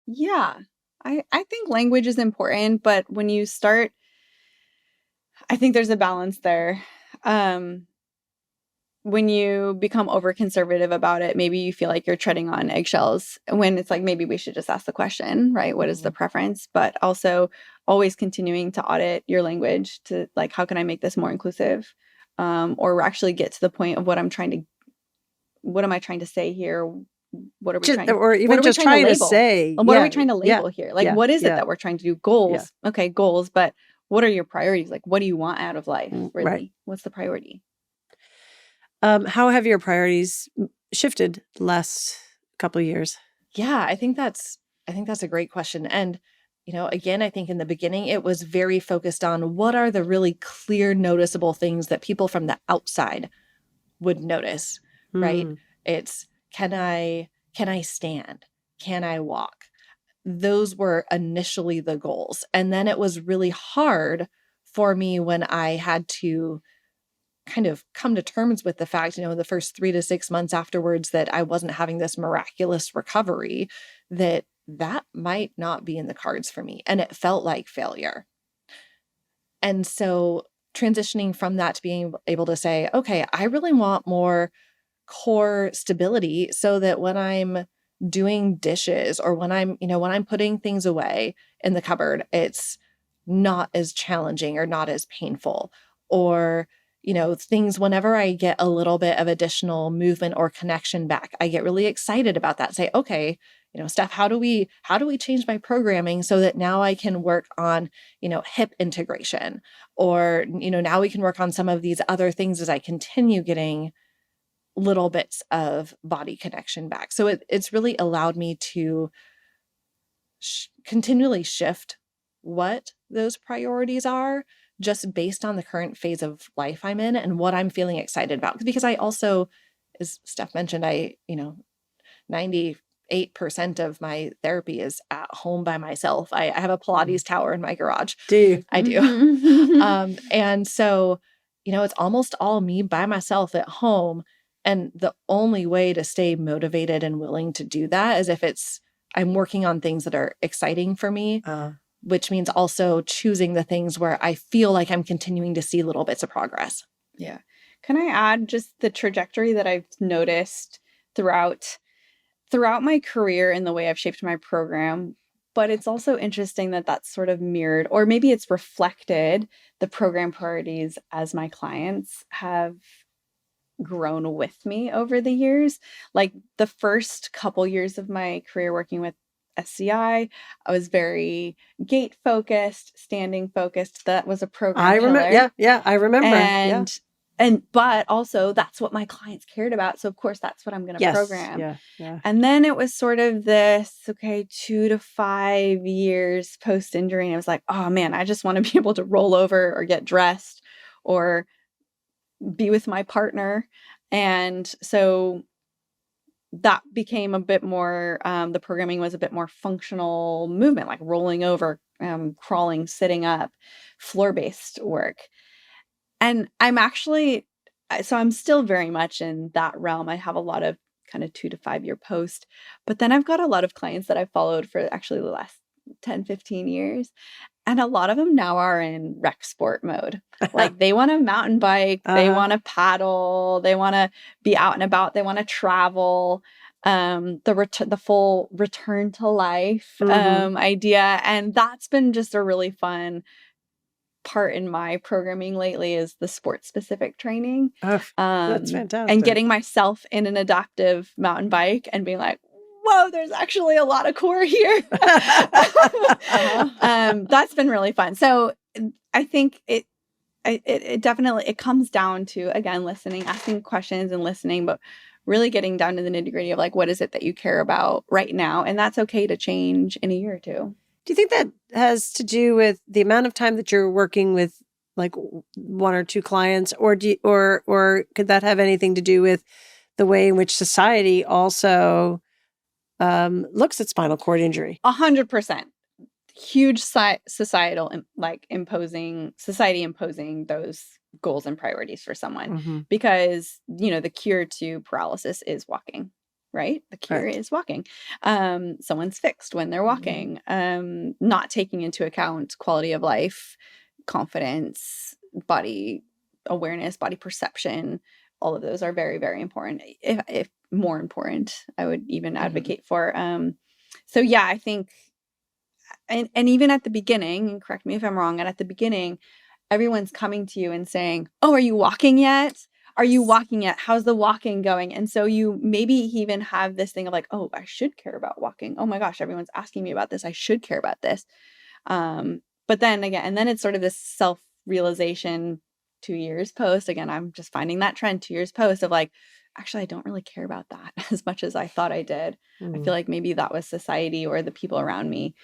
Yeah, I think language is important, but when you start, I think there's a balance there. When you become over conservative about it, maybe you feel like you're treading on eggshells, when it's like, maybe we should just ask the question, right? What is the preference? But also always continuing to audit your language to, like, how can I make this more inclusive? Or actually get to the point of what am I trying to say here? What are we trying to say? What are we trying to label here? Like, what is it that we're trying to do? Goals. Yeah. Okay, goals. But what are your priorities? Like, what do you want out of life? Really? Right. What's the priority? How have your priorities shifted the last couple of years? Yeah, I think that's a great question. And, again, I think in the beginning, it was very focused on what are the really clear, noticeable things that people from the outside would notice, right? It's, can I stand? Can I walk? Those were initially the goals. And then it was really hard for me when I had to kind of come to terms with the fact, the first 3 to 6 months afterwards, that I wasn't having this miraculous recovery, that might not be in the cards for me. And it felt like failure. And so transitioning from that to being able to say, okay, I really want more core stability so that when I'm doing dishes or when I'm putting things away in the cupboard, it's not as challenging or not as painful. Or, things, whenever I get a little bit of additional movement or connection back, I get really excited about that. Say, okay, Steph, how do we change my programming so that now I can work on, hip integration, or, now we can work on some of these other things as I continue getting little bits of body connection back. So it's really allowed me to continually shift what those priorities are, just based on the current phase of life I'm in and what I'm feeling excited about. Because I also, as Steph mentioned, 98% of my therapy is at home by myself. I have a Pilates tower in my garage. Do you? I do. And so, it's almost all me by myself at home. And the only way to stay motivated and willing to do that is if I'm working on things that are exciting for me, which means also choosing the things where I feel like I'm continuing to see little bits of progress. Yeah. Can I add just the trajectory that I've noticed throughout my career in the way I've shaped my program? But it's also interesting that that's sort of mirrored, or maybe it's reflected, the program priorities as my clients have grown with me over the years. Like, the first couple years of my career working with SCI, I was very gait focused, standing focused. That was a program I remember. pillar. Yeah, I remember. And but also that's what my clients cared about. So of course that's what I'm going to program. Yeah. And then it was sort of this, okay, 2 to 5 years post injury. And I was like, oh man, I just want to be able to roll over or get dressed or be with my partner. And so that became a bit more, the programming was a bit more functional movement, like rolling over, crawling, sitting up, floor-based work. And I'm still very much in that realm. I have a lot of kind of 2 to 5 year post, but then I've got a lot of clients that I've followed for actually the last 10, 15 years. And a lot of them now are in rec sport mode. Like they want to mountain bike, they want to paddle, they want to be out and about, they want to travel. The full return to life idea. And that's been just a really fun part in my programming lately is the sport specific training. That's fantastic. And getting myself in an adaptive mountain bike and being like, whoa, there's actually a lot of core here. That's been really fun. So I think it definitely, it comes down to, again, listening, asking questions and listening, but really getting down to the nitty gritty of like, what is it that you care about right now? And that's okay to change in a year or two. Do you think that has to do with the amount of time that you're working with like 1 or 2 clients, or or could that have anything to do with the way in which society also looks at spinal cord injury? 100%. Huge societal society imposing those goals and priorities for someone because, the cure to paralysis is walking, right? The cure is walking. Someone's fixed when they're walking, not taking into account quality of life, confidence, body awareness, body perception. All of those are very, very important. If more important, I would even advocate for. So yeah, I think, and even at the beginning, and correct me if I'm wrong, and at the beginning, everyone's coming to you and saying, oh, are you walking yet? Are you walking yet? How's the walking going? And so you maybe even have this thing of like, oh, I should care about walking. Oh my gosh, everyone's asking me about this. I should care about this. But then again, and then it's sort of this self-realization 2 years post. Again, I'm just finding that trend 2 years post of like, actually, I don't really care about that as much as I thought I did. I feel like maybe that was society or the people around me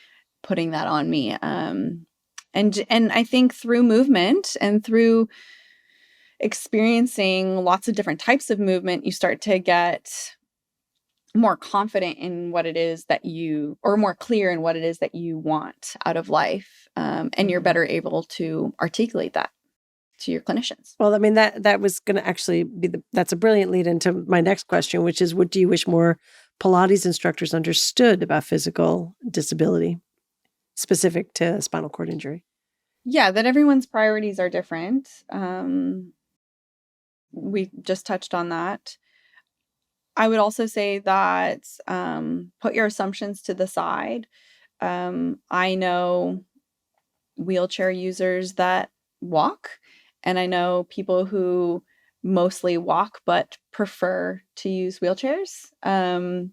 putting that on me. And I think through movement and through experiencing lots of different types of movement, you start to get more confident in what it is that or more clear in what it is that you want out of life. And you're better able to articulate that to your clinicians. Well, I mean, that was going to actually be that's a brilliant lead into my next question, which is, what do you wish more Pilates instructors understood about physical disability specific to spinal cord injury? Yeah, that everyone's priorities are different. We just touched on that. I would also say that put your assumptions to the side. I know wheelchair users that walk, and I know people who mostly walk but prefer to use wheelchairs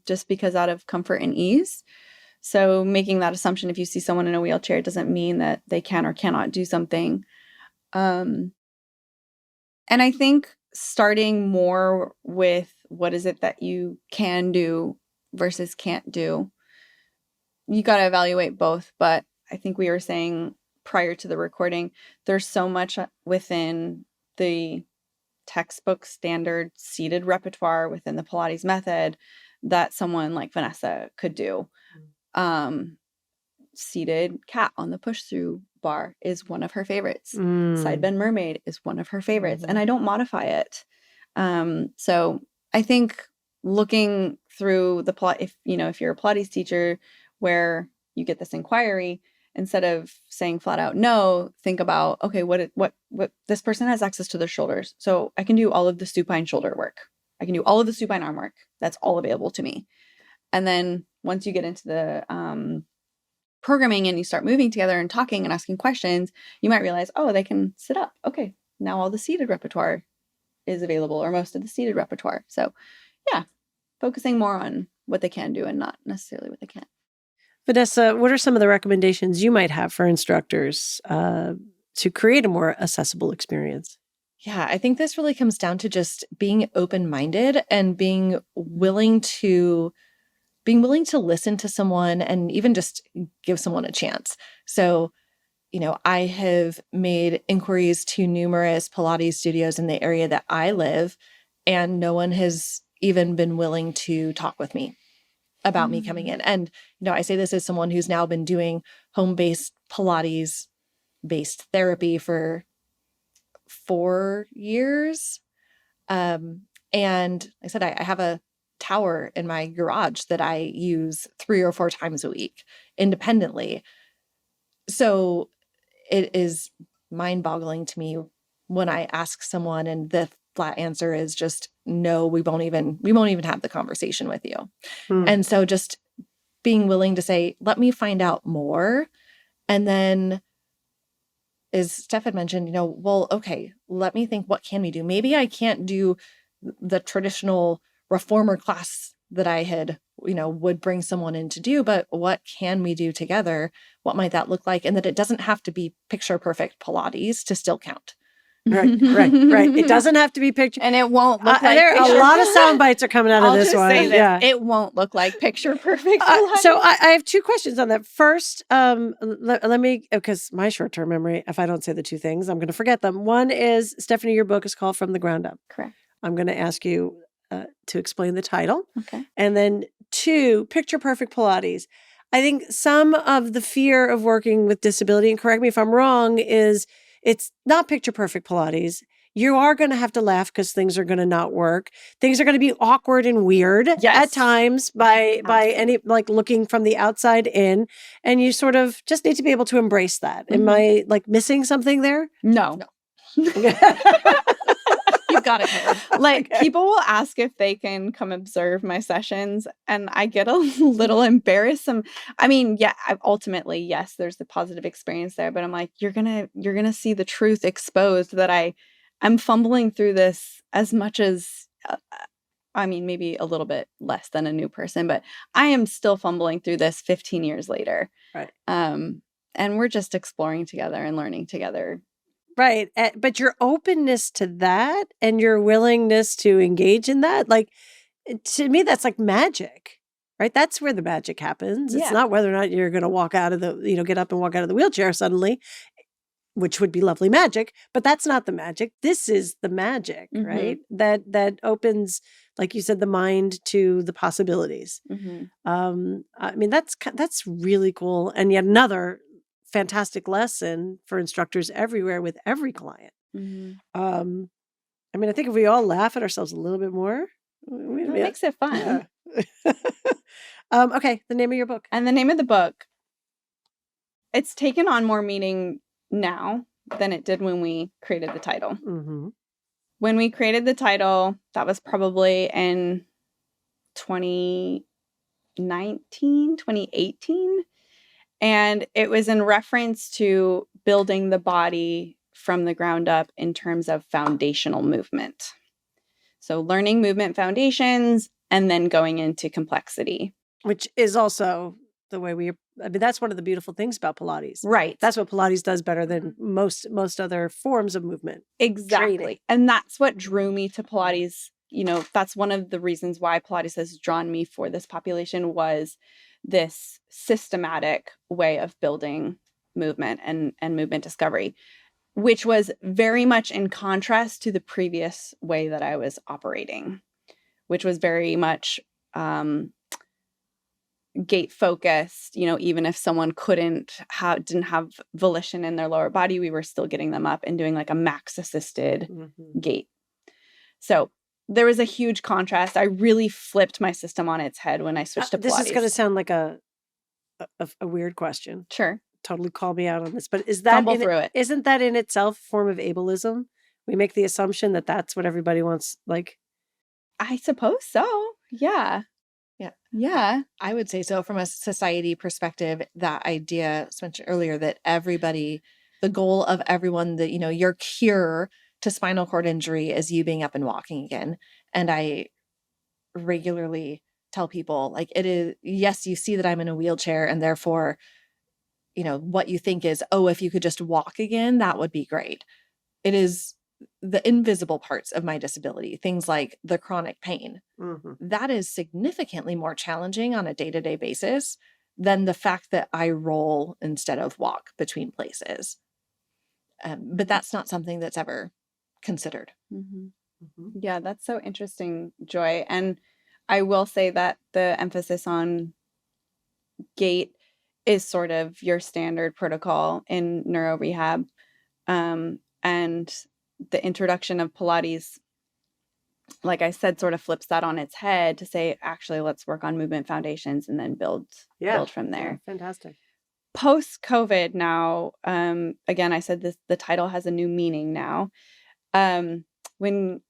just because out of comfort and ease. So making that assumption, if you see someone in a wheelchair, doesn't mean that they can or cannot do something. And I think starting more with what is it that you can do versus can't do. You got to evaluate both. But I think we were saying prior to the recording, there's so much within the textbook standard seated repertoire within the Pilates method that someone like Vanessa could do. Seated cat on the push through bar is one of her favorites. Side bend mermaid is one of her favorites, and I don't modify it. So I think looking through the plot, if you're a Pilates teacher where you get this inquiry, instead of saying flat out no, think about, okay, what this person has access to their shoulders, so I can do all of the supine shoulder work, I can do all of the supine arm work, that's all available to me. And then once you get into the programming and you start moving together and talking and asking questions, you might realize, oh, they can sit up. Okay, now all the seated repertoire is available, or most of the seated repertoire. So yeah, focusing more on what they can do and not necessarily what they can't. Vanessa, what are some of the recommendations you might have for instructors to create a more accessible experience? Yeah, I think this really comes down to just being open-minded and being willing to listen to someone and even just give someone a chance. So, I have made inquiries to numerous Pilates studios in the area that I live, and no one has even been willing to talk with me about me coming in. And, I say this as someone who's now been doing home-based Pilates-based therapy for 4 years. And like I said, I have a tower in my garage that I use 3 or 4 times a week independently. So it is mind-boggling to me when I ask someone and the flat answer is just, no, we won't even have the conversation with you. And so just being willing to say, let me find out more. And then, as Steph had mentioned, well, okay, let me think, what can we do? Maybe I can't do the traditional reformer class that I had, would bring someone in to do, but what can we do together? What might that look like? And that it doesn't have to be picture perfect Pilates to still count. Right. It doesn't have to be picture. And it won't look like there are a lot of sound bites are coming out of this one. It won't look like picture perfect. So I have 2 questions on that. First, let me, because my short-term memory, if I don't say the 2 things, I'm going to forget them. One is, Stephanie, your book is called From the Ground Up. Correct. I'm going to ask you to explain the title. Okay. And then 2, picture perfect Pilates. I think some of the fear of working with disability, and correct me if I'm wrong, is it's not picture perfect Pilates. You are going to have to laugh because things are going to not work. Things are going to be awkward and weird at times by any, like, looking from the outside in. And you sort of just need to be able to embrace that. Am I missing something there? No. You've got it covered. Like, people will ask if they can come observe my sessions, and I get a little embarrassed. Ultimately, yes, there's the positive experience there, but I'm like, you're gonna see the truth exposed that I'm fumbling through this as much as, maybe a little bit less than a new person, but I am still fumbling through this 15 years later. Right. And we're just exploring together and learning together. Right. But your openness to that and your willingness to engage in that, like, to me, that's like magic, right? That's where the magic happens. It's not whether or not you're going to walk out of the, get up and walk out of the wheelchair suddenly, which would be lovely magic, but that's not the magic. This is the magic, right? That opens, like you said, the mind to the possibilities. That's really cool. And yet another fantastic lesson for instructors everywhere with every client. I think if we all laugh at ourselves a little bit more, it makes it fun. Yeah. Okay, the name of your book. And the name of the book, it's taken on more meaning now than it did when we created the title. When we created the title, that was probably in 2018. And it was in reference to building the body from the ground up in terms of foundational movement. So learning movement foundations and then going into complexity. Which is also the way that's one of the beautiful things about Pilates. Right. That's what Pilates does better than most other forms of movement. Exactly. Training. And that's what drew me to Pilates. That's one of the reasons why Pilates has drawn me for this population, was this systematic way of building movement and movement discovery, which was very much in contrast to the previous way that I was operating, which was very much gait focused. Even if someone didn't have volition in their lower body, we were still getting them up and doing like a max assisted gait. So there was a huge contrast. I really flipped my system on its head when I switched to Pilates. This is going to sound like a weird question. Sure. Totally call me out on this, but isn't that in itself a form of ableism? We make the assumption that that's what everybody wants. Like, I suppose so. Yeah. Yeah. I would say so. From a society perspective, that idea, as mentioned earlier, that the goal of everyone, that, your cure to spinal cord injury is you being up and walking again. And I regularly tell people, like, it is, yes, you see that I'm in a wheelchair and therefore, what you think is, oh, if you could just walk again, that would be great. It is the invisible parts of my disability, things like the chronic pain, that is significantly more challenging on a day-to-day basis than the fact that I roll instead of walk between places. But that's not something that's ever considered. Yeah, that's so interesting, Joy. And I will say that the emphasis on gait is sort of your standard protocol in neuro rehab. And the introduction of Pilates, like I said, sort of flips that on its head to say, actually, let's work on movement foundations and then build from there. Yeah, fantastic. Post-COVID now, again, I said this, the title has a new meaning now. When,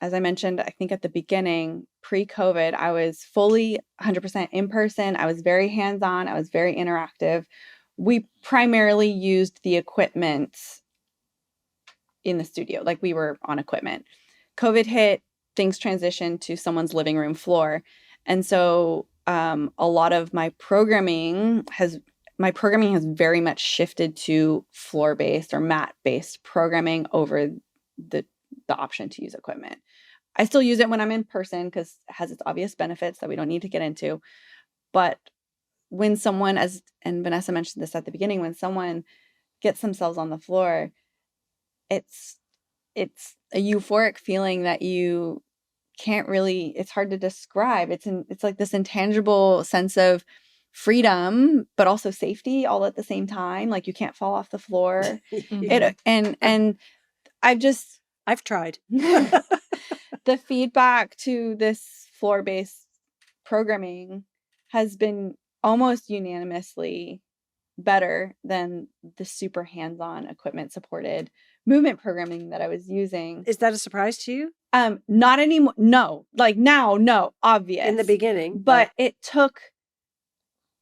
as I mentioned, I think at the beginning, pre-COVID, I was fully 100% in person. I was very hands-on. I was very interactive. We primarily used the equipment in the studio, like we were on equipment. COVID hit, things transitioned to someone's living room floor. And so a lot of my programming has very much shifted to floor-based or mat-based programming over the option to use equipment. I still use it when I'm in person because it has its obvious benefits that we don't need to get into. But when someone, and Vanessa mentioned this at the beginning, when someone gets themselves on the floor, it's a euphoric feeling that you can't really, it's hard to describe. It's like this intangible sense of freedom, but also safety all at the same time. Like you can't fall off the floor. And I've tried. The feedback to this floor-based programming has been almost unanimously better than the super hands-on equipment supported movement programming that I was using. Is that a surprise to you? Not anymore. No, like now, no, obvious. In the beginning. But it took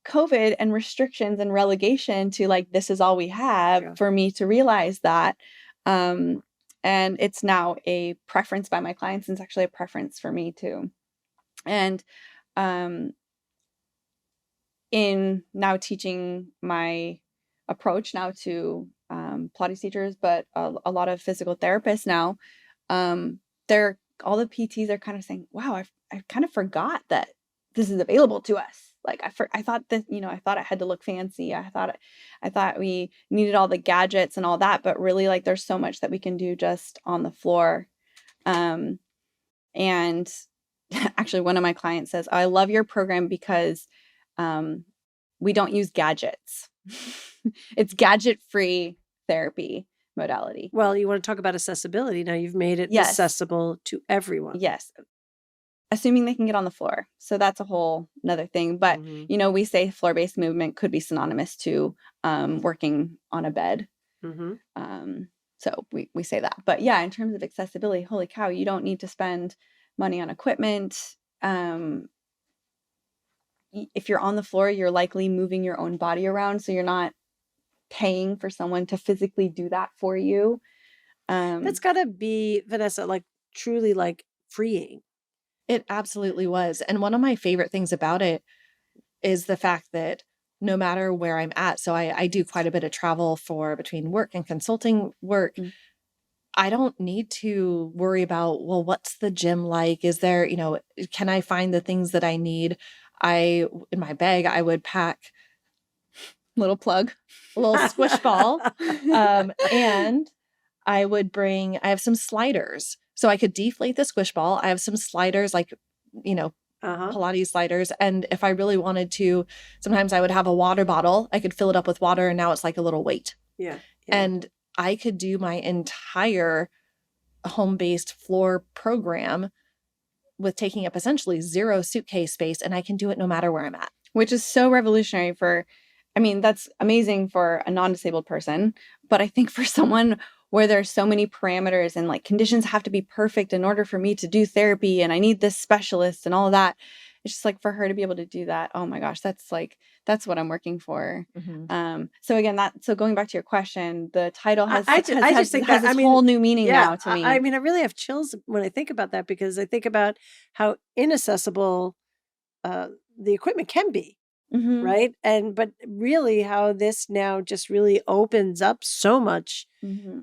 COVID and restrictions and relegation to like, this is all we have for me to realize that. And it's now a preference by my clients. And it's actually a preference for me too. And in now teaching my approach now to Pilates teachers, but a lot of physical therapists now, all the PTs are kind of saying, wow, I kind of forgot that this is available to us. Like I thought that, I thought it had to look fancy. I thought we needed all the gadgets and all that, but really like there's so much that we can do just on the floor. And actually one of my clients says, I love your program because we don't use gadgets. It's gadget-free therapy modality. Well, you want to talk about accessibility. Now you've made it accessible to everyone. Yes. Assuming they can get on the floor. So that's a whole another thing. But, we say floor-based movement could be synonymous to working on a bed. So we say that. But yeah, in terms of accessibility, holy cow, you don't need to spend money on equipment. If you're on the floor, you're likely moving your own body around. So you're not paying for someone to physically do that for you. That's got to be, Vanessa, like truly like freeing. It absolutely was. And one of my favorite things about it is the fact that no matter where I'm at, so I do quite a bit of travel between work and consulting work. I don't need to worry about, well, what's the gym like? Is there, can I find the things that I need? In my bag, I would pack a little squish ball. And I have some sliders. So I could deflate the squish ball. I have some sliders, like, Pilates sliders. And if I really wanted to, sometimes I would have a water bottle. I could fill it up with water and now it's like a little weight. Yeah. And I could do my entire home-based floor program with taking up essentially zero suitcase space, and I can do it no matter where I'm at. Which is so revolutionary that's amazing for a non-disabled person, but I think for someone where there's so many parameters and like conditions have to be perfect in order for me to do therapy and I need this specialist and all of that, it's just like for her to be able to do that. Oh my gosh, that's what I'm working for. So again, going back to your question, the title has this whole new meaning now to me. I mean, I really have chills when I think about that because I think about how inaccessible the equipment can be. right? But really how this now just really opens up so much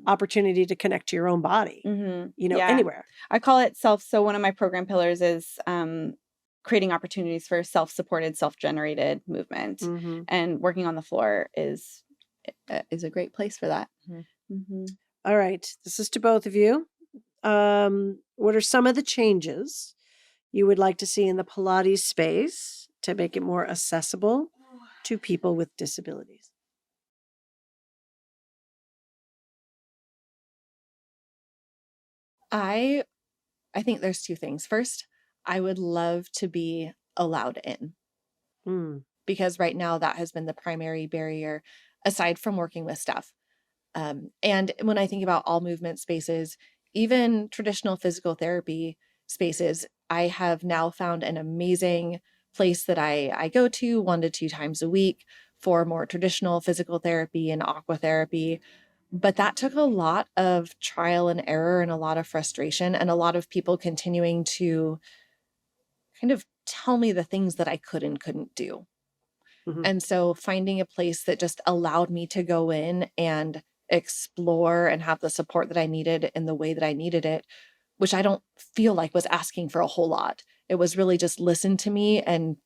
opportunity to connect to your own body, anywhere. I call it so one of my program pillars is creating opportunities for self-supported, self-generated movement, and working on the floor is a great place for that. All right, this is to both of you. What are some of the changes you would like to see in the Pilates space to make it more accessible to people with disabilities? I think there's two things. First, I would love to be allowed in, because right now that has been the primary barrier, aside from working with staff. And when I think about all movement spaces, even traditional physical therapy spaces, I have now found an amazing place that I go to 1 to 2 times a week for more traditional physical therapy and aqua therapy. But that took a lot of trial and error and a lot of frustration and a lot of people continuing to kind of tell me the things that I could and couldn't do. And so finding a place that just allowed me to go in and explore and have the support that I needed in the way that I needed it, which I don't feel like was asking for a whole lot. It was really just listen to me and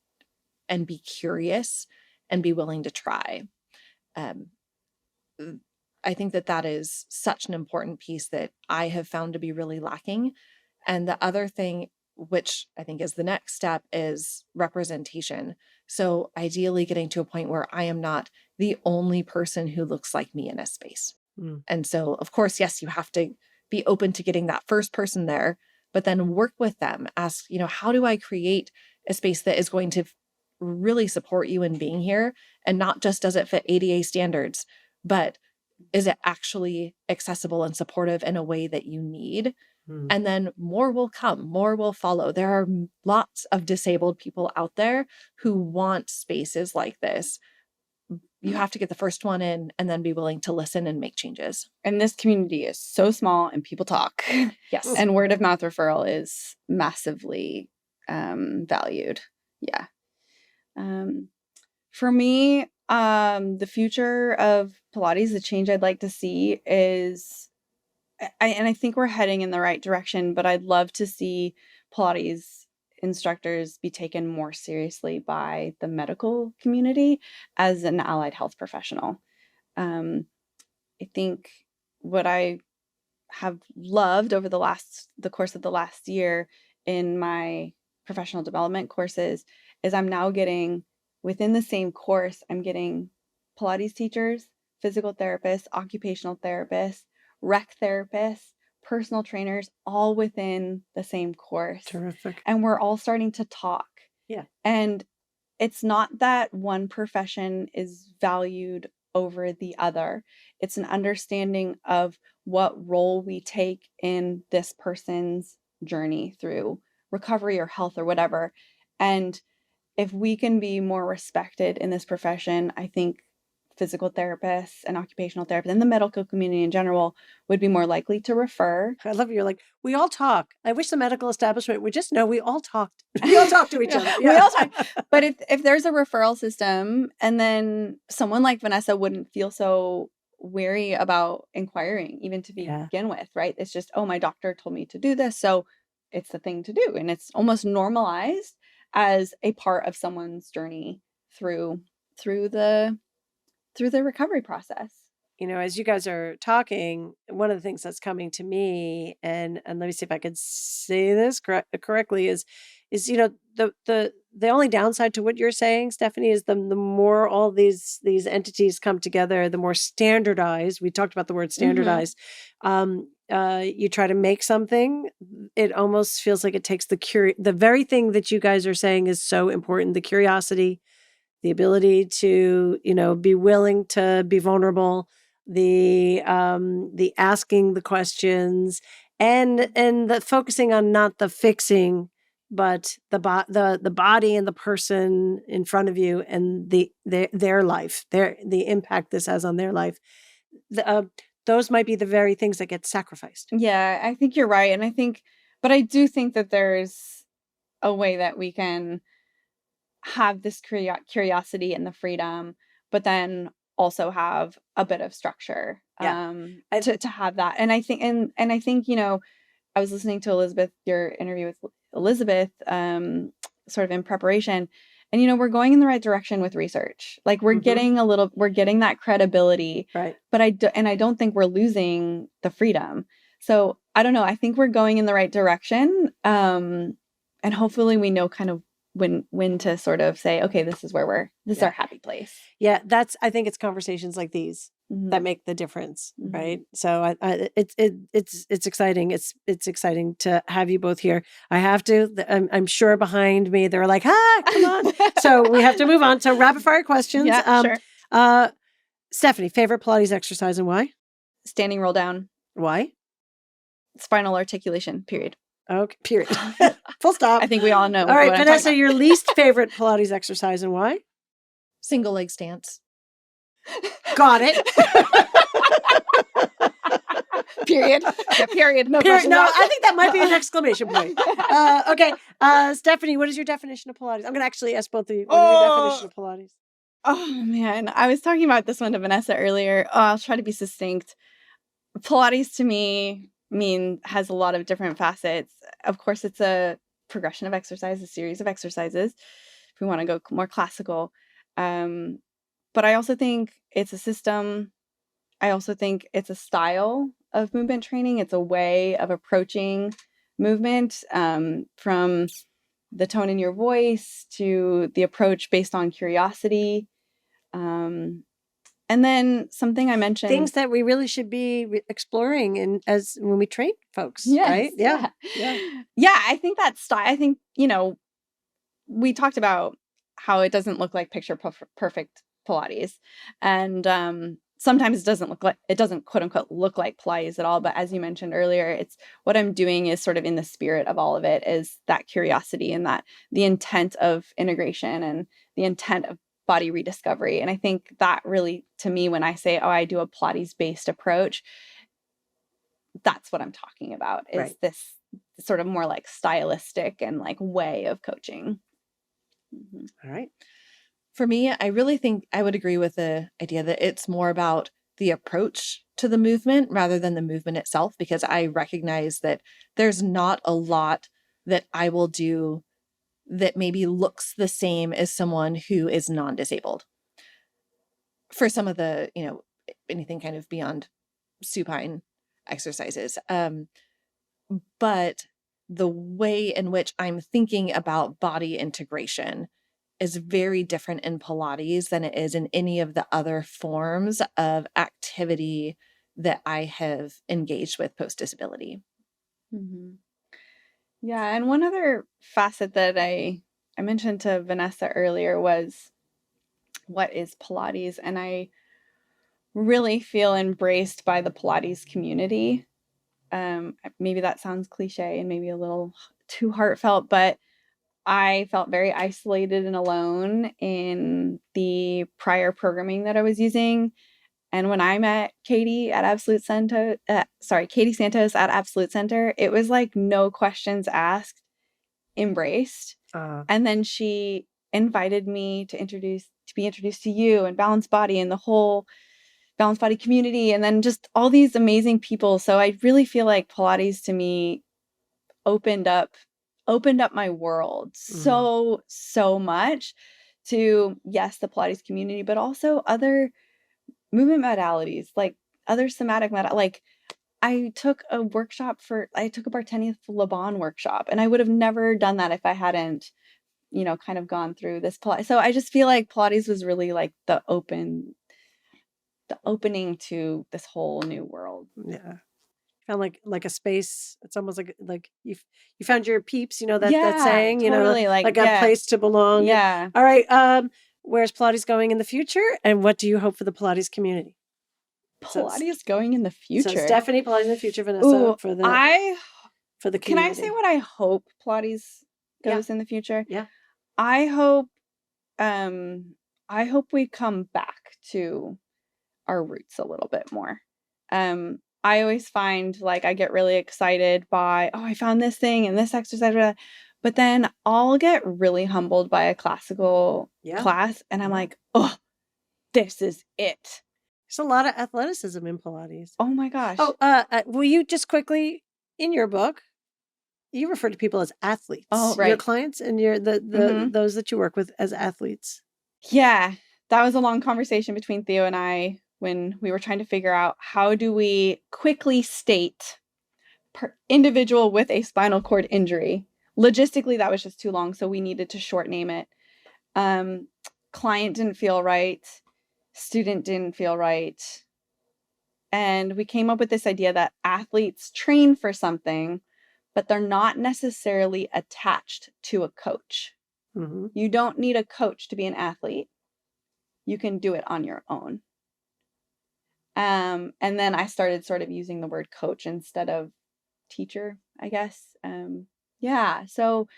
be curious and be willing to try. I think that is such an important piece that I have found to be really lacking. And the other thing, which I think is the next step, is representation. So ideally getting to a point where I am not the only person who looks like me in a space. And so, of course, yes, you have to be open to getting that first person there, but then work with them. Ask, how do I create a space that is going to really support you in being here? And not just does it fit ADA standards, but is it actually accessible and supportive in a way that you need? And then more will come, more will follow. There are lots of disabled people out there who want spaces like this. You have to get the first one in and then be willing to listen and make changes. And this community is so small and people talk. Yes. And word of mouth referral is massively valued. Yeah. For me, the future of Pilates, the change I'd like to see is, and I think we're heading in the right direction, but I'd love to see Pilates instructors be taken more seriously by the medical community as an allied health professional. I think what I have loved over the course of the last year in my professional development courses is I'm now getting, within the same course, I'm getting Pilates teachers, physical therapists, occupational therapists, rec therapists, personal trainers, all within the same course. Terrific. And we're all starting to talk. Yeah. And it's not that one profession is valued over the other. It's an understanding of what role we take in this person's journey through recovery or health or whatever. And if we can be more respected in this profession, I think physical therapists and occupational therapists and the medical community in general would be more likely to refer. I love you're like, we all talk. I wish the medical establishment would just know we all talked. We all talk to each other. Yeah. We all talk. But if there's a referral system, and then someone like Vanessa wouldn't feel so wary about inquiring, even to begin with, right? It's just, oh, my doctor told me to do this, so it's the thing to do. And it's almost normalized as a part of someone's journey through the recovery process. As you guys are talking, one of the things that's coming to me, and let me see if I could say this correctly, is the only downside to what you're saying, Stephanie, is the more all these entities come together, the more standardized. We talked about the word standardized. You try to make something, it almost feels like it takes the very thing that you guys are saying is so important: the curiosity, the ability to, be willing to be vulnerable, the asking the questions, and the focusing on not the fixing, but the body and the person in front of you and their life, the impact this has on their life. Those might be the very things that get sacrificed. Yeah, I think you're right. And but I do think that there's a way that we can have this curiosity and the freedom, but then also have a bit of structure to have that. And I think, and I think, you know, I was listening to Elizabeth, your interview with Elizabeth, sort of in preparation, and, you know, we're going in the right direction with research. Like we're getting we're getting that credibility, right? But I don't think we're losing the freedom. So I don't know. I think we're going in the right direction. And hopefully we know kind of when to sort of say, okay, this is where this is our happy place. Yeah. I think it's conversations like these that make the difference. Right. So it's exciting. It's exciting to have you both here. I have to, I'm sure behind me, they're like, come on. So we have to move on to rapid fire questions. Sure. Stephanie, favorite Pilates exercise and why? Standing roll down. Why? Spinal articulation, period. Okay, period. Full stop. I think we all know. All right, Vanessa, your least favorite Pilates exercise and why? Single leg stance. Got it. Period. Yeah, period. No, period. No, I think that might be an exclamation point. Okay. Stephanie, what is your definition of Pilates? I'm going to actually ask both of you. What is your definition of Pilates? Oh, man. I was talking about this one to Vanessa earlier. I'll try to be succinct. Pilates to me has a lot of different facets. Of course, it's a progression of exercise, a series of exercises, if we want to go more classical. But I also think it's a system. I also think it's a style of movement training. It's a way of approaching movement, from the tone in your voice to the approach based on curiosity. And then something I mentioned, things that we really should be exploring as when we train folks, yes, right? Yeah. I think that style. I think, you know, we talked about how it doesn't look like picture perfect Pilates, and sometimes it doesn't quote unquote look like Pilates at all. But as you mentioned earlier, it's what I'm doing is sort of in the spirit of all of it, is that curiosity and that the intent of integration and the intent of body rediscovery. And I think that really, to me, when I say, I do a Pilates-based approach, that's what I'm talking about, is this sort of more like stylistic and like way of coaching. All right. For me, I really think I would agree with the idea that it's more about the approach to the movement rather than the movement itself, because I recognize that there's not a lot that I will do that maybe looks the same as someone who is non-disabled. For some of the, you know, anything kind of beyond supine exercises. But the way in which I'm thinking about body integration is very different in Pilates than it is in any of the other forms of activity that I have engaged with post-disability. Yeah, and one other facet that I mentioned to Vanessa earlier was, what is Pilates? And I really feel embraced by the Pilates community. Maybe that sounds cliche and maybe a little too heartfelt, but I felt very isolated and alone in the prior programming that I was using. And when I met Katie at Katie Santos at Absolute Center, it was like no questions asked, embraced. And then she invited me to be introduced to you and Balanced Body and the whole Balanced Body community, and then just all these amazing people. So I really feel like Pilates to me opened up my world so much to, yes, the Pilates community, but also other movement modalities, like other somatic like I took a Bartenia Laban workshop, and I would have never done that if I hadn't, you know, kind of gone through this Pilates. So I just feel like Pilates was really like the opening to this whole new world. Yeah. Found like a space. It's almost like you found your peeps, you know, that saying, you totally, know, like a place to belong. Yeah. All right. Where's Pilates going in the future, and what do you hope for the Pilates community? Pilates going in the future. So Stephanie, Pilates in the future. Vanessa, for the community. Can I say what I hope Pilates goes in the future? Yeah. I hope we come back to our roots a little bit more. I always find like I get really excited by, I found this thing and this exercise, But then I'll get really humbled by a classical class, and I'm like, oh, this is it. There's a lot of athleticism in Pilates. Oh my gosh. Oh, will you just quickly, in your book, you refer to people as athletes. Oh, right. Your clients and those that you work with as athletes. Yeah, that was a long conversation between Theo and I when we were trying to figure out how do we quickly state per individual with a spinal cord injury. Logistically, that was just too long, so we needed to short name it. Client didn't feel right. Student didn't feel right. And we came up with this idea that athletes train for something, but they're not necessarily attached to a coach. Mm-hmm. You don't need a coach to be an athlete. You can do it on your own. And then I started sort of using the word coach instead of teacher, I guess. So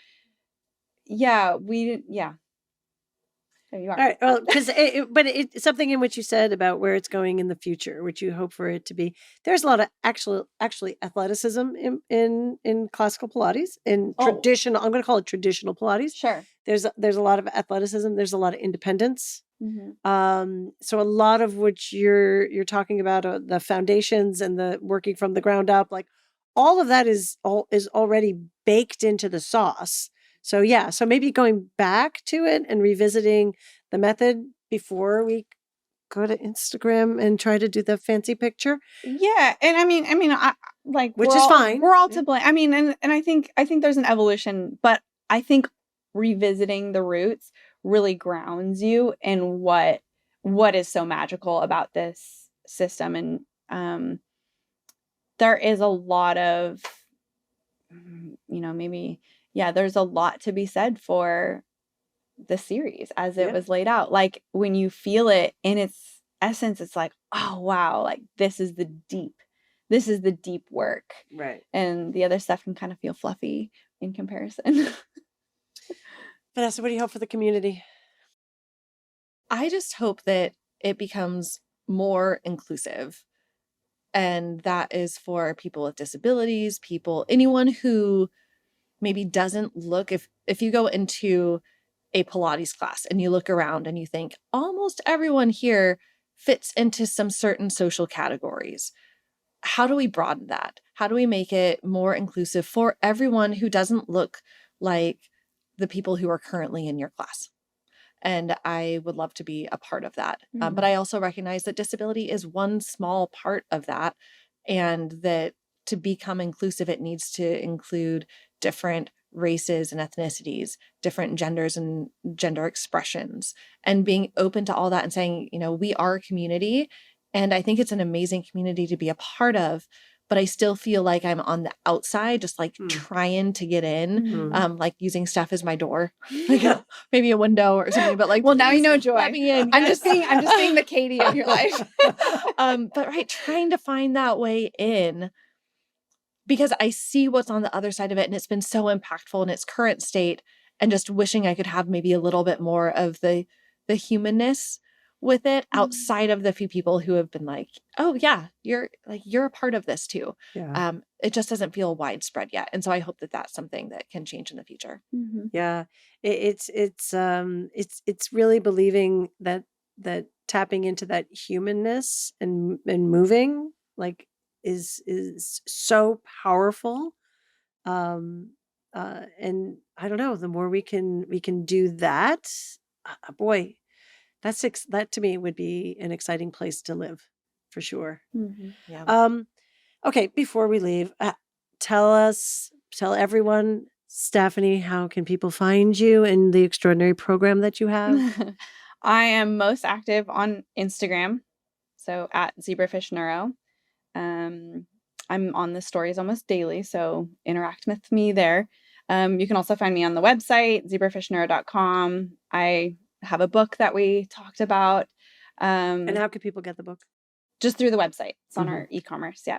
there you are. All right. Well, because it's something in which you said about where it's going in the future, which you hope for it to be. There's a lot of actually athleticism in classical Pilates, in traditional. I'm going to call it traditional Pilates. Sure. There's a lot of athleticism. There's a lot of independence. Mm-hmm. So a lot of which you're talking about, the foundations and the working from the ground up, like all of that is already baked into the sauce. So so maybe going back to it and revisiting the method before we go to Instagram and try to do the fancy picture. Yeah, and I mean, I like which is fine. We're all to blame. I mean, and I think there's an evolution, but I think revisiting the roots really grounds you in what is so magical about this system, and there is a lot of maybe. Yeah, there's a lot to be said for the series as it was laid out. Like when you feel it in its essence, it's like, oh wow, like this is the deep work. Right. And the other stuff can kind of feel fluffy in comparison. Vanessa, what do you hope for the community? I just hope that it becomes more inclusive. And that is for people with disabilities, anyone who maybe doesn't look, if you go into a Pilates class and you look around and you think almost everyone here fits into some certain social categories. How do we broaden that? How do we make it more inclusive for everyone who doesn't look like the people who are currently in your class? And I would love to be a part of that. Mm-hmm. But I also recognize that disability is one small part of that, and that to become inclusive, it needs to include different races and ethnicities, different genders and gender expressions, and being open to all that and saying, we are a community, and I think it's an amazing community to be a part of, but I still feel like I'm on the outside, just like trying to get in, like using stuff as my door, like maybe a window or something, but like, well, now you know, Joy. Let me in. I'm just seeing the Katie of your life. But right, trying to find that way in, because I see what's on the other side of it, and it's been so impactful in its current state, and just wishing I could have maybe a little bit more of the humanness with it outside of the few people who have been like, oh yeah, you're a part of this too. Yeah. It just doesn't feel widespread yet. And so I hope that that's something that can change in the future. Mm-hmm. Yeah. It's really believing that tapping into that humanness and moving like is so powerful. And I don't know, the more we can do that, boy, that to me would be an exciting place to live for sure. Mm-hmm. Yeah. Okay. Before we leave, tell everyone, Stephanie, how can people find you and the extraordinary program that you have? I am most active on Instagram. So at Zebrafish Neuro. I'm on the stories almost daily, so interact with me there. You can also find me on the website, zebrafishneuro.com. I have a book that we talked about. And how can people get the book? Just through the website. It's on our e-commerce, yeah.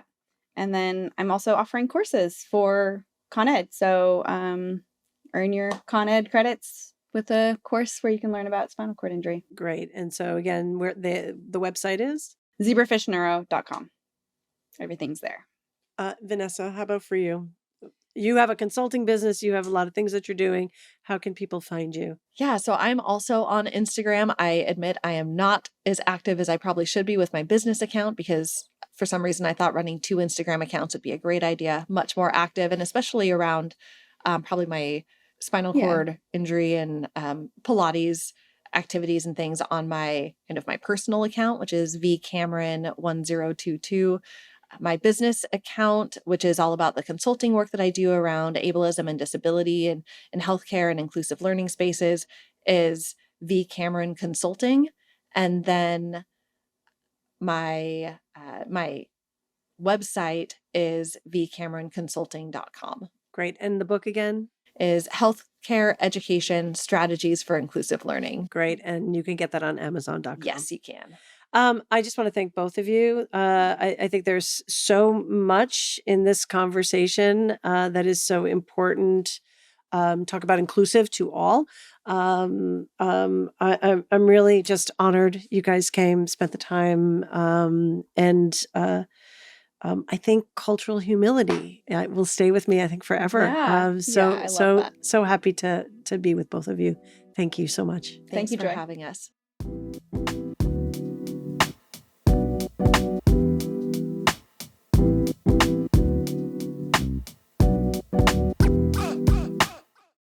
And then I'm also offering courses for Con Ed. So earn your Con Ed credits with a course where you can learn about spinal cord injury. Great. And so again, where the website is? zebrafishneuro.com. Everything's there. Vanessa, how about for you? You have a consulting business. You have a lot of things that you're doing. How can people find you? Yeah, so I'm also on Instagram. I admit I am not as active as I probably should be with my business account because for some reason I thought running 2 Instagram accounts would be a great idea, much more active, and especially around probably my spinal cord injury and Pilates activities and things on my kind of my personal account, which is vcameron1022. My business account, which is all about the consulting work that I do around ableism and disability and healthcare and inclusive learning spaces, is V Cameron Consulting. And then my my website is vcameronconsulting.com. Great. And the book again? Is Healthcare Education Strategies for Inclusive Learning. Great. And you can get that on Amazon.com. Yes, you can. I just want to thank both of you. I think there's so much in this conversation that is so important. Talk about inclusive to all. I'm really just honored you guys came, spent the time, and I think cultural humility will stay with me, I think, forever. I love that. So happy to be with both of you. Thank you so much. Thanks you, for Joy. having us.